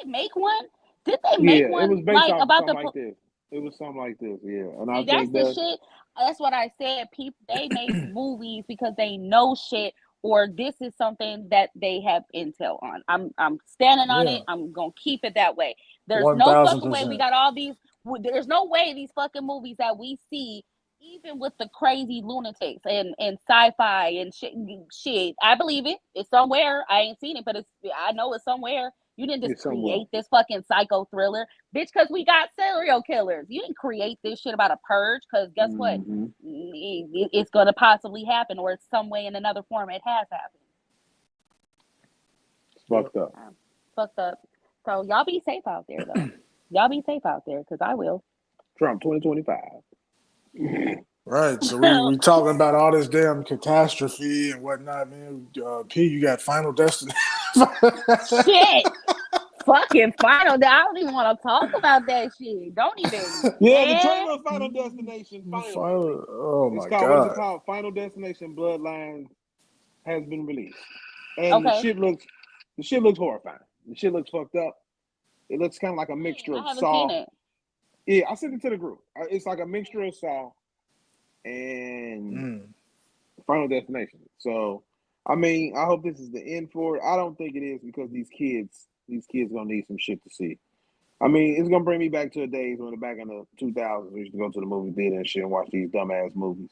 they make one? Did they make Yeah, it was one based like off of about something like this. It was something like this. Yeah, and I See, that's think the that shit. That's what I said. People they make movies because they know shit, or this is something that they have intel on. I'm standing on Yeah, it. I'm gonna keep it that way. There's no fucking way we 1000%. got all these. There's no way these fucking movies that we see, even with the crazy lunatics and sci-fi and shit. Shit, I believe it. It's somewhere. I ain't seen it, but I know it's somewhere. You didn't just it's somewhere. create this fucking psycho thriller. Bitch, because we got serial killers. You didn't create this shit about a purge because guess what? Mm-hmm. It's going to possibly happen, or it's some way in another form it has happened. It's fucked up. Fucked up. So y'all be safe out there, though. Y'all be safe out there because I will. Trump 2025. Right. So we talking about all this damn catastrophe and whatnot, man. P, you got Final Destination. Shit. Fucking Final. I don't even want to talk about that shit. Don't even, Yeah, the man. trailer of Final Destination finally Final, oh it's my called what is it God. called? Final Destination Bloodline has been released. And Okay. the shit looks horrifying. The shit looks fucked up. It looks kind of like a mixture I of haven't seen Saw. it. Yeah, I sent it to the group. It's like a mixture of Saw and Final Destination. So, I mean, I hope this is the end for it. I don't think it is because these kids gonna need some shit to see. I mean, it's gonna bring me back to the days when back in the 2000s we used to go to the movie theater and shit and watch these dumbass movies.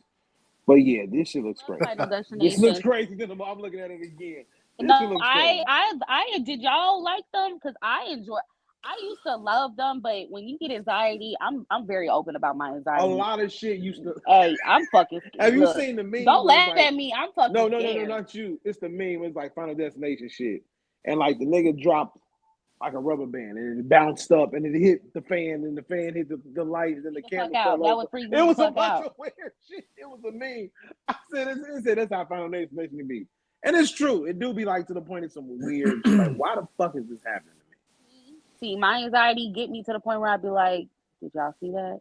But yeah, this shit looks crazy. Final This looks Destination. crazy. I'm looking at it again. This shit No, looks crazy. I did y'all like them? Because I enjoy. I used to love them, but when you get anxiety, I'm very open about my A anxiety. lot of shit used to. Hey, I'm fucking scared. Have you Look, seen the meme don't where it's laugh like, at me. I'm fucking no, scared. not you. It's the meme. It's like Final Destination shit, and like the nigga dropped like a rubber band, and it bounced up, and it hit the fan, and the fan hit the light, and then the The fuck camera out. fell That over. would freak It me the was a fuck bunch out. of weird shit. It was a meme. I said, it said that's how Final Destination can be, and it's true. It do be like to the point of some weird shit. Like, why the fuck is this happening to me? See, my anxiety get me to the point where I'd be like, "Did y'all see that?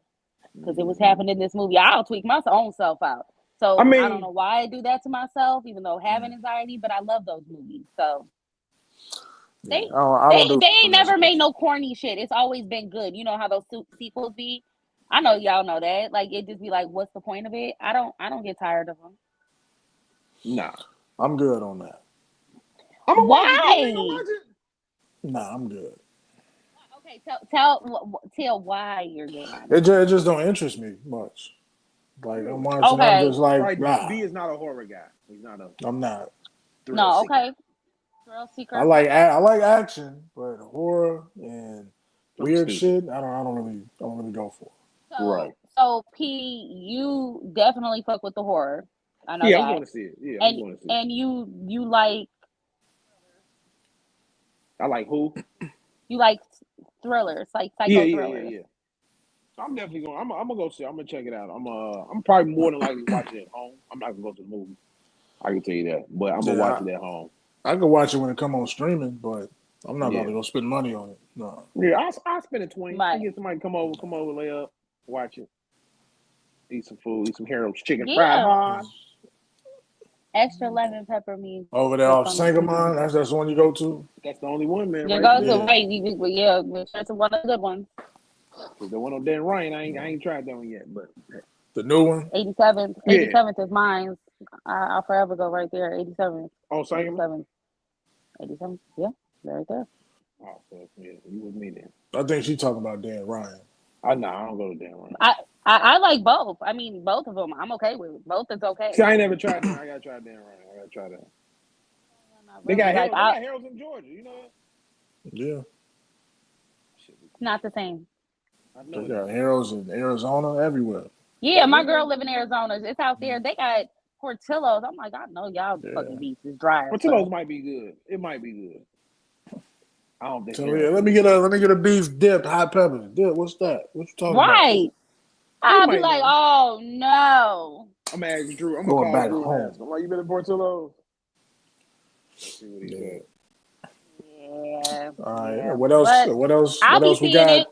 Because it was happening in this movie." I'll tweak my own self out. I So I don't mean, know why I do that to myself, even though having anxiety. But I love those movies. So Yeah, they I they don't do they ain't Final never made Destination. no corny shit. It's always been good. You know how those sequels be. I know y'all know that. Like it just be like, what's the point of it? I don't get tired of them. nah. I'm good on that. I'm gonna watch it. You ain't gonna Why? watch it? Nah, I'm good. Okay, tell why you're good on it. It just don't interest me much. Like I'm Really? watching, I'm Okay, just like, Right. nah, B is not a horror guy. He's not a I'm not. thrill no, seeker. okay, thrill seeker. I like action, but horror and I'm weird stupid. shit, I don't really go for. Right. So P, you definitely fuck with the horror. I know Yeah, I'm that. going to see it. Yeah, I'm And going to see it. and you like I like who? you like thrillers, like Yeah, psycho yeah, yeah, thrillers. yeah. I'm definitely going. I'm gonna go see. I'm gonna check it out. I'm probably more than likely watch it at home. I'm not gonna go to the movie. I can tell you that, but I'm gonna Yeah, watch it at home. I can watch it when it come on streaming, but I'm not about Yeah, to go spend money on it. No. yeah. I spend a 20. I Right. get somebody to come over, lay up, watch it, eat some food, eat some Harold's chicken fried Yeah. barn. Extra lemon pepper means Over there what's off on the food. Sangamon, that's the one you go to. That's the only one, man, You right go to there. Yeah, right, yeah, that's one of the good ones. Cause the one on Dan Ryan, I ain't tried that one yet, but the new one. 87th, yeah. 87th is mine. I'll forever go right there. 87th, Oh, Sangamon. 87th, 87th. Yeah, right there. Oh, so yeah, you with me then. I think she talking about Dan Ryan. I don't go to Dan Ryan. I like both. I mean, both of them. I'm okay with both. Is okay. See, I ain't never tried Dan. I gotta try Dan Ryan. I gotta try that. Not They really. got Like Harold. They got Harold's in Georgia. You know that? Yeah, Shit, not the same. I they know got that. heroes in Arizona everywhere. Yeah, my girl live in Arizona. It's out there. They got Portillo's. I'm like, I know y'all Yeah. fucking beats is dry. Portillo's might be good. It might be good. I don't think. So yeah, Harold's let me get a beef dip, hot peppers. Dip, what's that? What you talking about? right. I'll be like, know. oh no. I'm gonna ask Drew. I'm gonna Going call back Drew home. and ask him. Like, you been to Portillo's? Let's see what he said. Yeah. All right. Yeah. What else? But What else? I'll What be else we seeing got? it.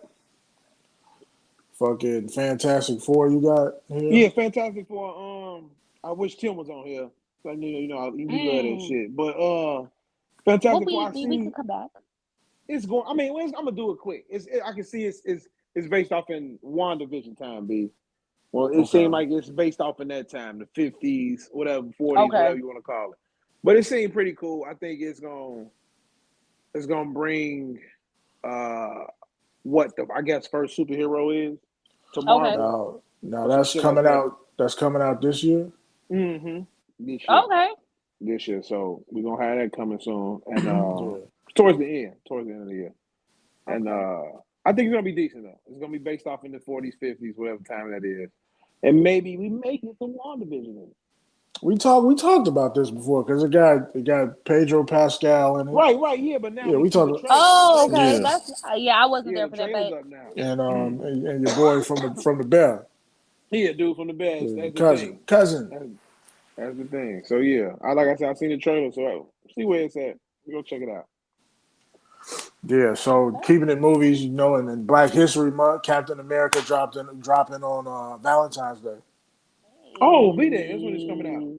Fucking Fantastic Four. You got here? Yeah, Fantastic Four. I wish Tim was on here. So you know, he love that shit. But Well, Fantastic Four, I we see can come back. it's going. I mean, I'm gonna do it quick. I can see it's based off in WandaVision time, B. Well, it seemed like it's based off in that time, the 50s, whatever, 40s, whatever you want to call it. But it seemed pretty cool. I think it's gonna bring what the I guess first superhero is to Marvel. Now that's coming out. That's coming out this year. Mm-hmm. This year. Okay. This year. So we're gonna have that coming soon. And towards the end of the year. And I think it's gonna be decent though. It's gonna be based off in the 40s, 50s, whatever time that is. And maybe we may get some WandaVision in it. We talked about this before because it got Pedro Pascal in it. Right, yeah, but now we talked. Oh, okay. That's I wasn't there for the that, but up now. And your boy from the Bear. He a dude from the best. Yeah, That's the thing. cousin. That's the thing. So yeah, like I said, I seen the trailer. So see where it's at. We go check it out. Yeah, so Okay. keeping it movies, and in Black History Month, Captain America dropping on Valentine's Day. Oh, BlvdAve. That's when it's coming out. Hey.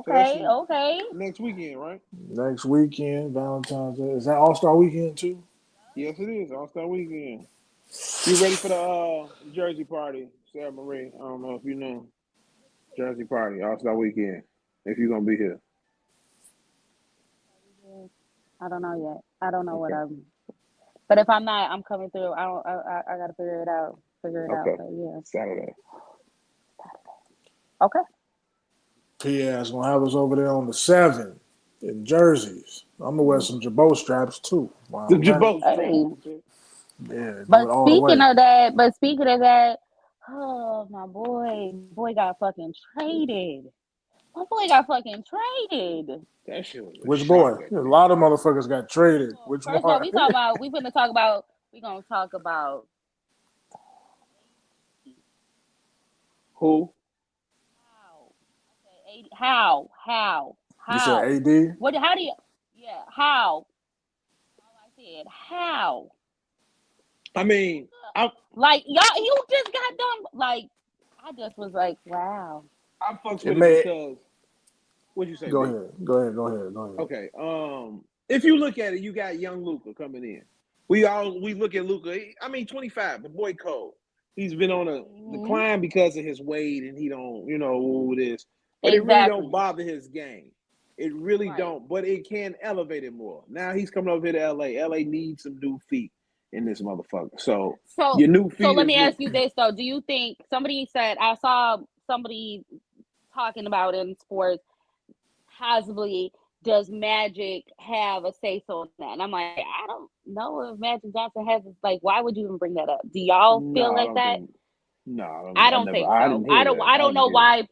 So that's Okay, okay. next weekend, right? Next weekend, Valentine's Day. Is that All Star Weekend too? Yes, it is. All-Star Weekend. You ready for the Jersey party, Sarah Marie? I don't know if you know. Jersey party, All-Star Weekend. If you're gonna be here. I don't know yet. I don't know what Okay. I'm. But if I'm not, I'm coming through. I don't. I gotta figure it out. Figure it out. Okay. But yeah. Saturday. Okay. PA's gonna have us over there on the 7th in jerseys. I'm gonna wear some Jabot straps too. While The I'm at it. Jabot strap. Hey. Yeah, do it But all the way. speaking of that, oh my boy got fucking traded. My boy got fucking traded. That shit was a Which boy? shocker A to me. lot of motherfuckers got traded. Which First of all, one? we gonna talk about Who? how You said how AD? what how do you yeah how I said how I mean, I like y'all you just got done like I just was like wow. I fucks It with it may because what'd you say, go B? ahead. Go ahead. Okay. If you look at it, you got young Luca coming in. We look at Luca. I mean, 25, the boy cold. He's been on a Mhm. decline because of his weight, and he don't, who it is. But it really don't Exactly. bother his game. It really Right. don't. But it can elevate it more. Now he's coming over here to LA. LA needs some new feet in this motherfucker. So So your new so feet let is me what. ask you this though. Do you think somebody said I saw somebody talking about in sports possibly does Magic have a say so in that? And I'm like, I don't know if Magic Johnson has like why would you even bring that up? Do y'all No, feel I like don't that? think. No, I I don't never. think I so. didn't hear that. I I don't didn't know hear that. why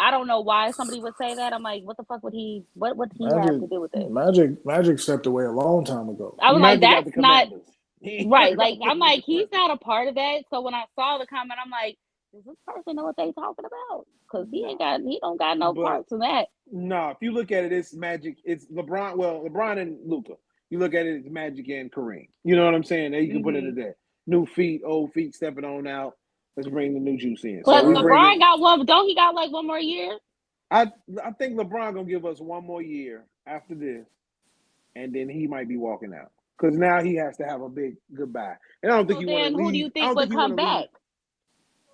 I don't know why somebody would say that. I'm like, what the fuck would what he have Magic to do with it? Magic stepped away a long time ago. I was like, Magic got the that's not Commanders. He right. worried Like about I'm putting in like, the he's person. not a part of that. So when I saw the comment, I'm like, does this person know what they talking about? Because No, he don't got no but parts in that. no. If you look at it, it's Magic. It's LeBron. Well, LeBron and Luca. You look at it, it's Magic and Kareem. You know what I'm saying? There you can put it Hmm. in there. New feet, old feet, stepping on out. Let's bring the new juice in. So But we bring LeBron in. got one. Don't he got like one more year? I I think LeBron gonna give us one more year after this, and then he might be walking out because now he has to have a big goodbye. And I don't think So he want to then, who do leave. you I think don't think would he want come to leave. back?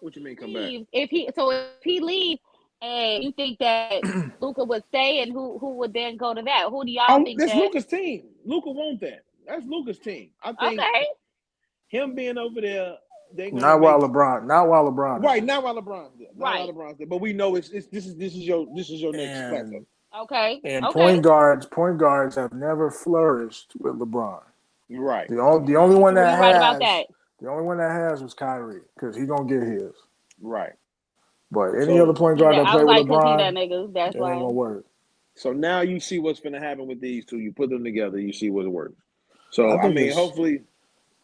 What you mean come back? Leave if he leaves, and you think that Luca would stay, and who would then go to that? Who do y'all Oh, think that's that? Luca's team. Luca won't that. That's Luca's team. I think Okay, him being over there, they're gonna Not while make LeBron. Not while LeBron is right there. now while LeBron's there. Not while right, LeBron's there. But we know it's this is your next plateau. And okay, and okay. point guards have never flourished with LeBron. Right. The only one You right about that. the only one that has was Kyrie because he gonna get his. Right. But any other So Cause point he guard that that I play was with like, cause he LeBron, that nigga. That's it ain't why. gonna work. so now you see what's gonna happen with these two. You put them together, you see what works. I So I think mean, it's hopefully,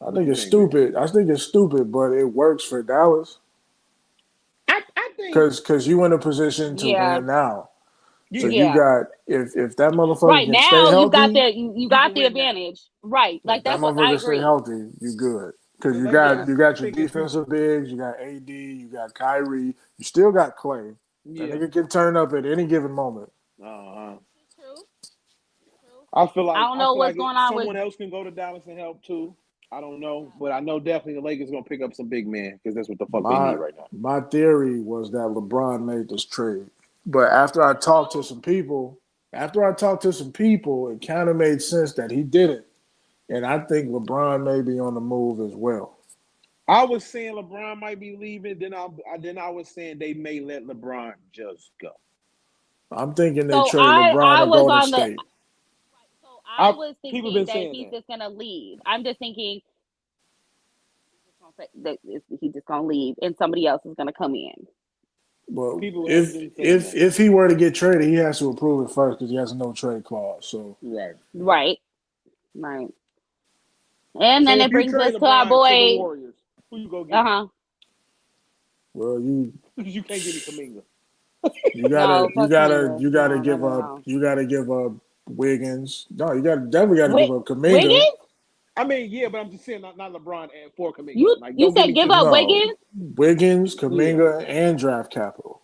I what think you it's think, B? stupid. I think it's stupid, but it works for Dallas I think because you in a position to Yeah, win now. So yeah, you yeah. got if that motherfucker Right can stay now, healthy, you you got can the win now. advantage. Right, if like that that's what I motherfucker stay agree. healthy, you good. Because The Lakers, Yeah, you I got your think if you, defensive bigs, you got AD, you got Kyrie, you still got Clay. That yeah, nigga can turn up at any given moment. uh-huh. true, true. I feel I like don't I know feel what's like going on with. someone else can go to Dallas and help too. I don't know, but I know definitely the Lakers gonna pick up some big men because that's what the fuck they need My right now. my theory was that LeBron made this trade. But after I talked to some people, it kind of made sense that he didn't. And I think LeBron may be on the move as well. I was saying LeBron might be leaving. Then I was saying they may let LeBron just go. I'm thinking they So trade LeBron I to was Golden on the. State. So I I was People thinking been that saying he's that. just gonna leave. I'm just thinking that he's just gonna leave, and somebody else is gonna come in. But People have been saying that. if he were to get traded, he has to approve it first because he has a no trade clause. So Right. Right, right. And then So it if you brings trade us to our LeBron to the boy. Warriors, who you go Uh get? huh. Well, You can't give me Kaminga. you No, gotta you fuck gotta Kaminga. you gotta No, no, give no, up no. Wiggins. No, you definitely gotta give up Kaminga. Wiggins? I mean, yeah, but I'm just saying not LeBron and for Kaminga. You Like, you don't give said me give two. up No, Wiggins? Wiggins, Yeah, Kaminga, and draft capital.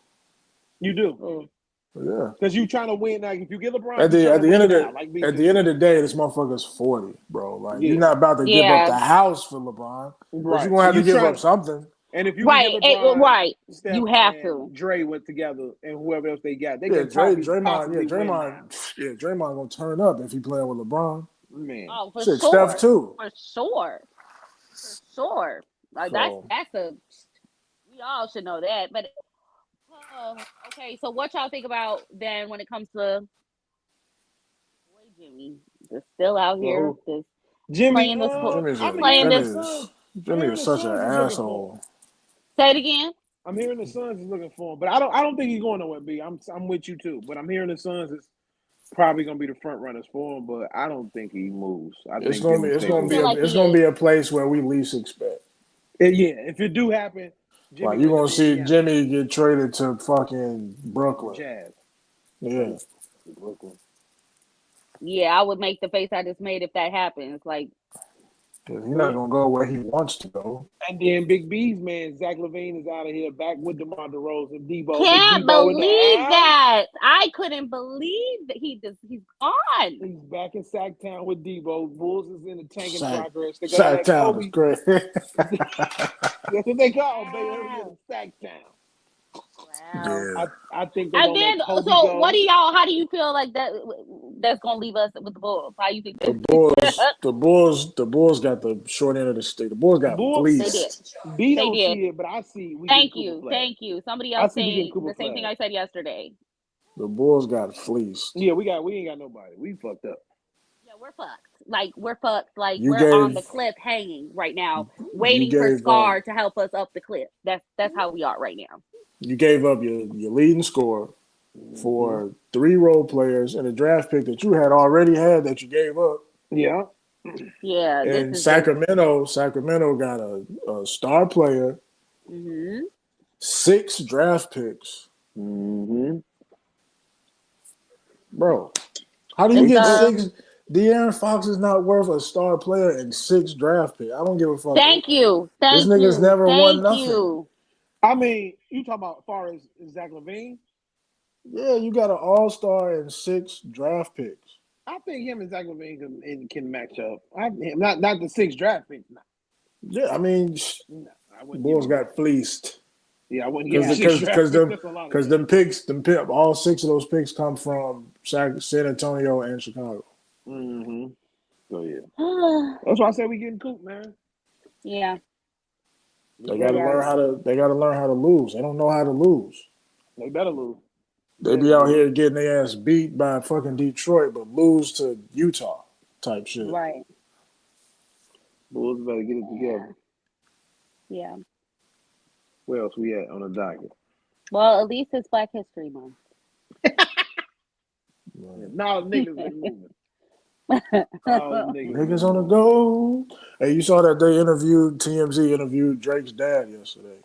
you do. Yeah. Because you trying to win. Like, if you get LeBron, At you the trying at to the end win of now. the Like B at said. the end of the day, this motherfucker's 40, bro. Like you're Yeah, not about to give up Yeah. the house for LeBron, but you're right. gonna And have to you give up trying. something. And if you can get Right. LeBron, Right. Steph, You have and to. Dre went together, and whoever else they got, they Yeah, can possibly win now. Draymond gonna turn up if he playing with LeBron. Man, Oh, for Shit, Steph sure. too. For sure. For sure. Like So that's a we all should know that. But okay, so what y'all think about then when it comes to boy Jimmy? Just still out here, so just Jimmy, playing this I'm playing hearing the this. Suns. I'm Jimmy hearing is the such an Suns is looking for him. asshole. Say it again. I'm hearing the Suns is looking for him, but I don't think he's going nowhere. B, I'm with you too, but I'm hearing the Suns is probably gonna be the front runners for him, but I don't think he moves. I It's think gonna be Jimmy it's stays gonna where be Feel he a like is. it's he gonna is. be a place where we least expect. Yeah, if it do happen, Jimmy Like you're gonna end gonna up in see Indiana. Jimmy get traded to fucking Brooklyn. Jazz. Yeah. Brooklyn. Yeah, I would make the face I just made if that happens. Like, 'Cause he's not gonna go where he wants to go. And then Big B's man, Zach LaVine is out of here back with DeMar DeRozan, Debo, Big can't Debo in the believe house. that. I couldn't believe that he's gone. He's back in Sacktown with Debo. Bulls is in the tanking progress. They're gonna Sack have Town is Kobe. great. That's what they call him, baby. They're in Wow. Sacktown. Wow. Yeah. I think they're And gonna let then, Kobe so what go. do y'all? How do you feel like that? That's gonna leave us with the Bulls. How you think The they? Bulls got the short end of the stick. The Bulls The got Bulls, They did. fleeced. B They don't did. see it, but I see we getting Thank Cooper you. Flag. Thank you. Somebody I else see we getting saying Cooper the same thing Flag. I said yesterday. The Bulls got fleeced. Yeah, we ain't got nobody. We fucked up. Yeah, we're fucked. Like we're fucked. Like You we're on the gave cliff hanging right now, you waiting for gave Scar to help us up the cliff. That's how we are right now. you gave up your leading scorer Mm-hmm. for 3 role players and a draft pick that you had already had that you gave up. Yeah. Yeah, this And is just. Sacramento got a star player, Mm-hmm. 6 draft picks. Mm-hmm. Bro, how do you It's get 6? De'Aaron Fox is not worth a star player and 6 draft picks. I don't give a fuck. Thank you, This thank nigga's you, never won thank nothing. you. I mean, you talking about as far as Zach LaVine? Yeah, you got an all-star and 6 draft picks. I think him and Zach LaVine can match up. Not the 6 draft picks. Yeah, I mean, No, I wouldn't give Bulls him that. got fleeced. Yeah, I wouldn't give him Because 6 draft picks. them That's a lot of because all 6 of those picks come from San Antonio and Chicago. Mm-hmm. So yeah, that's why I said we getting Coop, man. Yeah. They got to learn how to lose. They don't know how to lose. They better lose. They be out here getting their ass beat by fucking Detroit, but lose to Utah type shit. Right. Bulls better get it together. Yeah. Where else we at on the docket? Well, at least it's Black History Month. Now the niggas been moving. All the Niggas on the go. Hey, you saw that TMZ interviewed Drake's dad yesterday.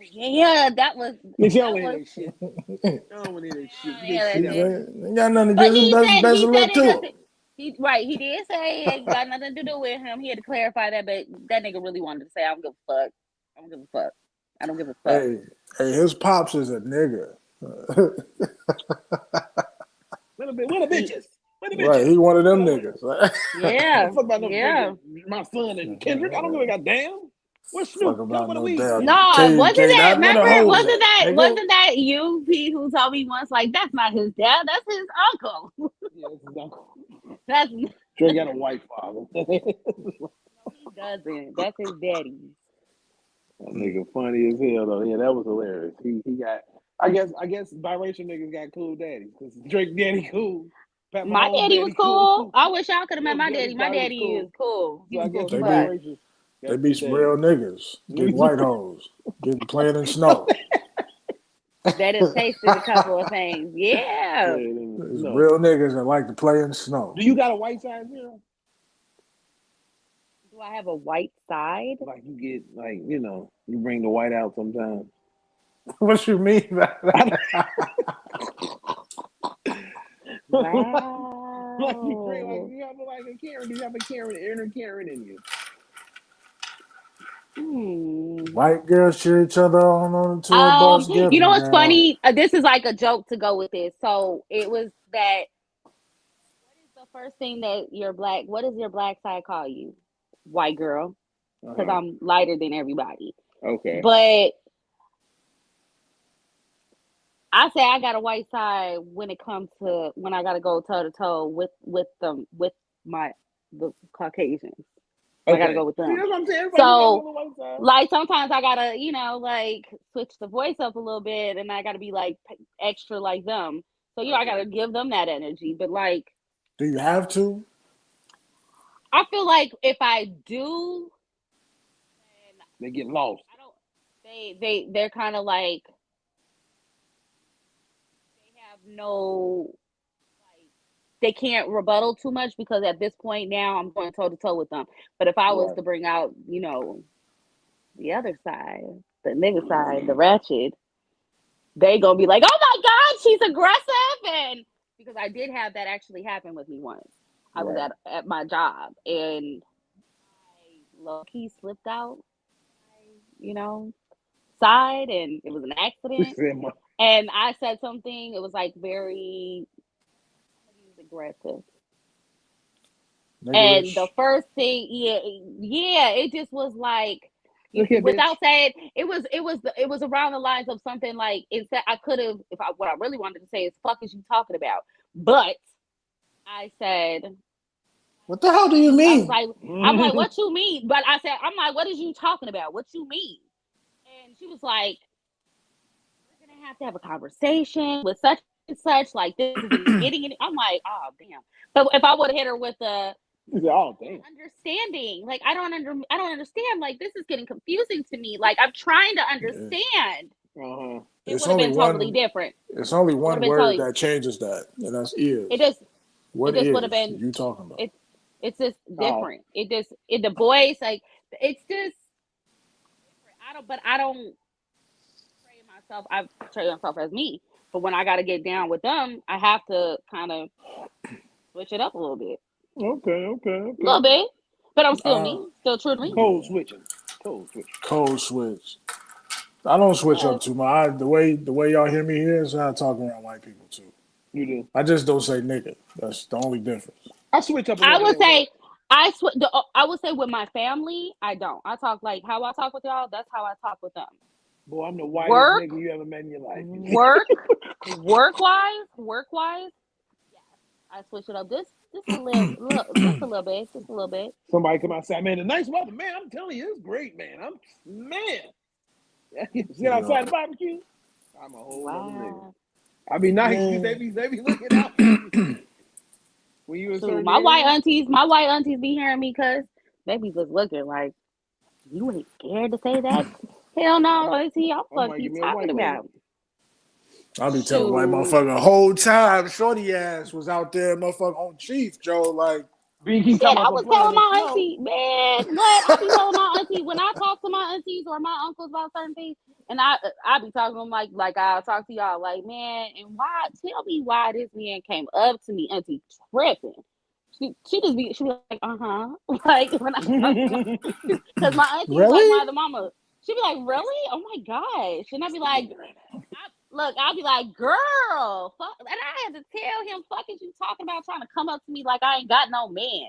Yeah, that was. Bitch, y'all want to hear that shit. I don't want to hear that shit. Yeah, Get that shit out. Ain't got nothing to But give him. he said Best of luck it to him. doesn't. He did say it ain't got nothing to do with him. He had to clarify that, but that nigga really wanted to say, "I don't give a fuck. I don't give a fuck. I don't give a fuck." Hey, his pops is a nigga. Where the bitches? Right, he one of them niggas. Yeah, Fuck about no yeah. my son and Kendrick. I don't give a goddamn. What's Snoop? Fuck about What are no we? damn. No, wasn't K-Dot, that? where the Remember? hoes Wasn't at, that? nigga? Wasn't that you, Pete, who told me once? Like, that's not his dad. That's his uncle. Yeah, this is uncle. That's Drake got a white father. he doesn't. That's his daddy. That nigga funny as hell though. Yeah, that was hilarious. He got. I guess biracial niggas got cool daddies because Drake daddy cool. Pat My Mahomes daddy was cool. I wish y'all could have met Look, my daddy. My daddy is cool. So I guess They the be biracial. they be some real niggas getting white hoes, playing in snow. That has tasted a couple of things. Yeah. There's real niggas that like to play in snow. Do you got a white side zero? Do I have a white side? Like you get like you bring the white out sometimes. What you mean by that? Like you bring like Wow. you have like a Karen. You have a Karen, inner Karen in you. White girls cheer each other on the tour bus. Give You know them, what's girl. funny? This is like a joke to go with this. So it was that. What is the first thing that your black? What does your black side call you? White girl, because Uh-huh. I'm lighter than everybody. Okay. But I say I got a white side when it comes to when I got to go toe to toe with my the Caucasians. I got to Okay. go with See, them. that's what I'm saying. Everybody got a So little white side. like sometimes I gotta like switch the voice up a little bit, and I gotta be like extra like them. So I Okay. gotta give them that energy. But like Do you have to? I feel like if I do, then They get lost. I don't. They're kind of like they have no like they can't rebuttal too much because at this point now I'm going toe to toe with them. But if I was Right. to bring out the other side, the nigga side, the ratchet, they gonna be like, "Oh my god, she's aggressive," and because I did have that actually happen with me once. I was Right. at my job and I low key slipped out, you know, side, and it was an accident. And I said something. It was like very aggressive. And the Niggerish. first thing, yeah, it just was like, Look here, bitch. without saying, it was around the lines of something like instead I could have, if I what I really wanted to say is, "Fuck is you talking about?" But I said, What the hell do you I was mean? like, "What you mean?" But I said, "I'm like, what is you talking about? What you mean?" And she was like, "We're gonna have a conversation with such and such. Like this isn't getting any." I'm like, "Oh damn!" But if I would have hit her with a Oh damn. understanding. Like I don't understand. Like this is getting confusing to me. Like I'm trying to Yeah. understand. Uh-huh. It It's would have only been totally one. different. It's only It would have one been word totally that changes that, and that's it is. just it What just would have is been you talking about? it's it's just Oh. different. The voice, like it's just I don't portray myself I portray myself as me. But when I gotta get down with them, I have to kinda switch it up a little bit. Okay. Okay. A little Okay. bit. But I'm still Uh, me, still true to me. Code yeah. switching. Code switching. Code switch. I don't switch Yeah. up too much. The way y'all hear me here is how I talk around white people too. You do. I just don't say nigga. That's the only difference. I switch up a I little would bit with say I would say with my family, I don't. I talk like how I talk with y'all. That's how I talk with them. boy. I'm the whitest Work, nigga you ever met in your life. work, work wise. Yes, I switch it up just just a little bit, just a little bit. Somebody come outside, man. The nice weather, man. I'm telling you, it's great, man. Man. Sit outside the Yo, barbecue. I'm a whole other nigga. Wow. I be nice because man. they be looking out for you when you in Shoot, certain areas. my white aunties be hearing me because they be just looking like you ain't scared to say that. Hell no, auntie. I'm I'm fuck like, you give me a talking white lady. Yeah. about. I'll be telling white Shoot. motherfucker the whole time shorty ass was out there, motherfucker on Chief, Joe. Like, B keep Shit, talking I about some was playing telling in the my snow. auntie, man, what? I be telling my auntie when I talk to my aunties or my uncles about certain things, and I be talking to them like I talk to y'all, like man, and why? Tell me why this man came up to me, auntie tripping. She be like like when I talk to my because my auntie is like really? my other mama. She be like, really? Oh my gosh, and I be like, I'll be like, girl, fuck. And I had to tell him, fuck is you talking about trying to come up to me like I ain't got no man.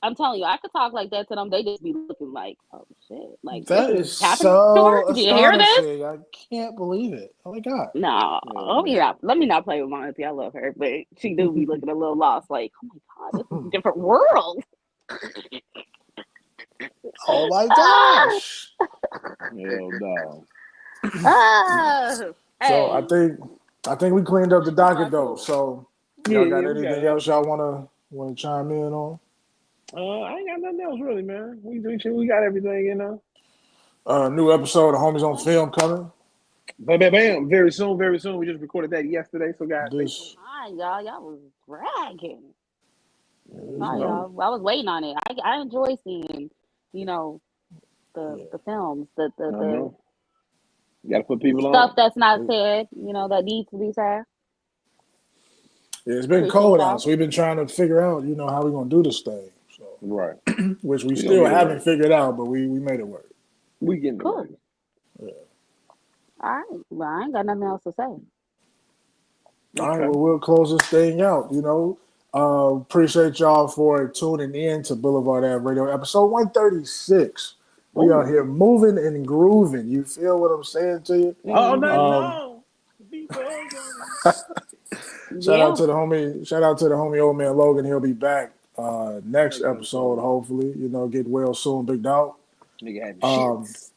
I'm telling you, I could talk like that to them. They just be looking like, oh shit, like this That is is happening to her. so Do you hear this? astonishing. I can't believe it. Oh my god. No, Oh man. let me not play with my auntie. I love her, but she do be looking a little lost. Like, oh my god, this is a different world. Oh my Ah, gosh. Hell no. ah. So I Hey, think I think we cleaned up the life is docket though. hustle. So Yeah, y'all got yeah, we got anything it. else y'all wanna chime in on? I ain't got nothing else really, man. We got everything, New episode of Homies on Film coming. Bam, bam, bam. Very soon, very soon. We just recorded that yesterday, so guys, stay tuned. This Hi, y'all. Y'all was bragging. All right, So, y'all. I was waiting on it. I enjoy seeing, you know, Yeah. the films, I the know. You got to put people stuff on. that's not said, that needs to be said. Yeah, it's been Appreciate cold out, y'all. so we've been trying to figure out, how we're gonna do this thing. So, Right. which we We gonna still get it haven't right. figured out, but we made it work. We getting it Cool. right. Yeah. All right. Well, I ain't got nothing else to say. All right, Okay. well, we'll close this thing out. Appreciate y'all for tuning in to Boulevard Ave Radio, episode 136. We out Oh. here moving and grooving. You feel what I'm saying to you? All night Mm-hmm. long. People gone. Yeah. Shout out to the homie old man Logan. He'll be back next Next episode, episode. hopefully. Get well soon, big dog. Nigga had the Um, shits.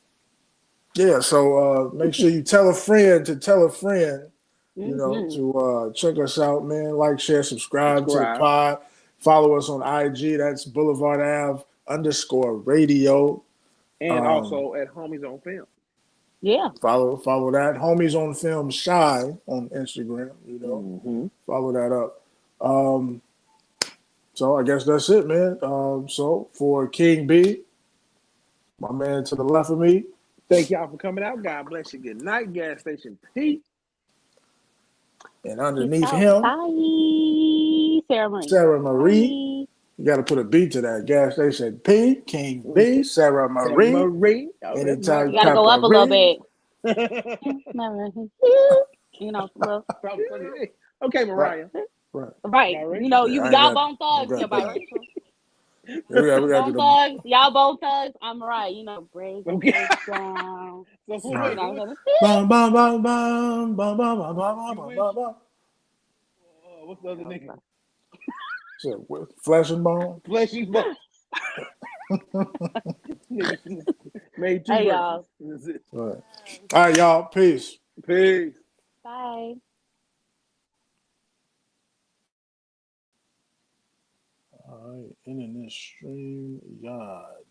yeah, so make sure you tell a friend to tell a friend, Mm-hmm. to check us out, man. Like, share, subscribe to the Subscribe. pod. Follow us on IG. That's Boulevard Ave _radio. And Um, also at Homies on Film. Yeah. follow that. Homies on Film Shy on Instagram. Mm-hmm. Follow that up. So I guess that's it, man. So for King B, my man to the left of me, Thank y'all for coming out. God bless you. Good night, gas station Pete. and Peace underneath out. him, Bye. Sarah Marie. Sarah Marie. Bye. You got to put a beat to that. Gas station P, King B, Sarah Sarah Marie. Marie. Oh, that's my Anytime You got to girl. go up a little Peppery. bit. Look. Okay, Right, Mariah. right. Right. Biracial. Yeah, I ain't Y'all got, bone I ain't thugs. You're got that. biracial. Yeah, we got to Bone do the. thugs. Y'all bone thugs. I'm right. Break Okay. it down. So Right. wait, what? Bum, bum, bum, bum, bum, bum, bum, bum, You bum, wish? bum, bum. What's the other nigga? So, flesh and bone. Fleshy bone. Nigga made two Hey, verses. y'all. That's it. Right. All right, y'all. Peace. Peace. Bye. All right. Internet stream yard.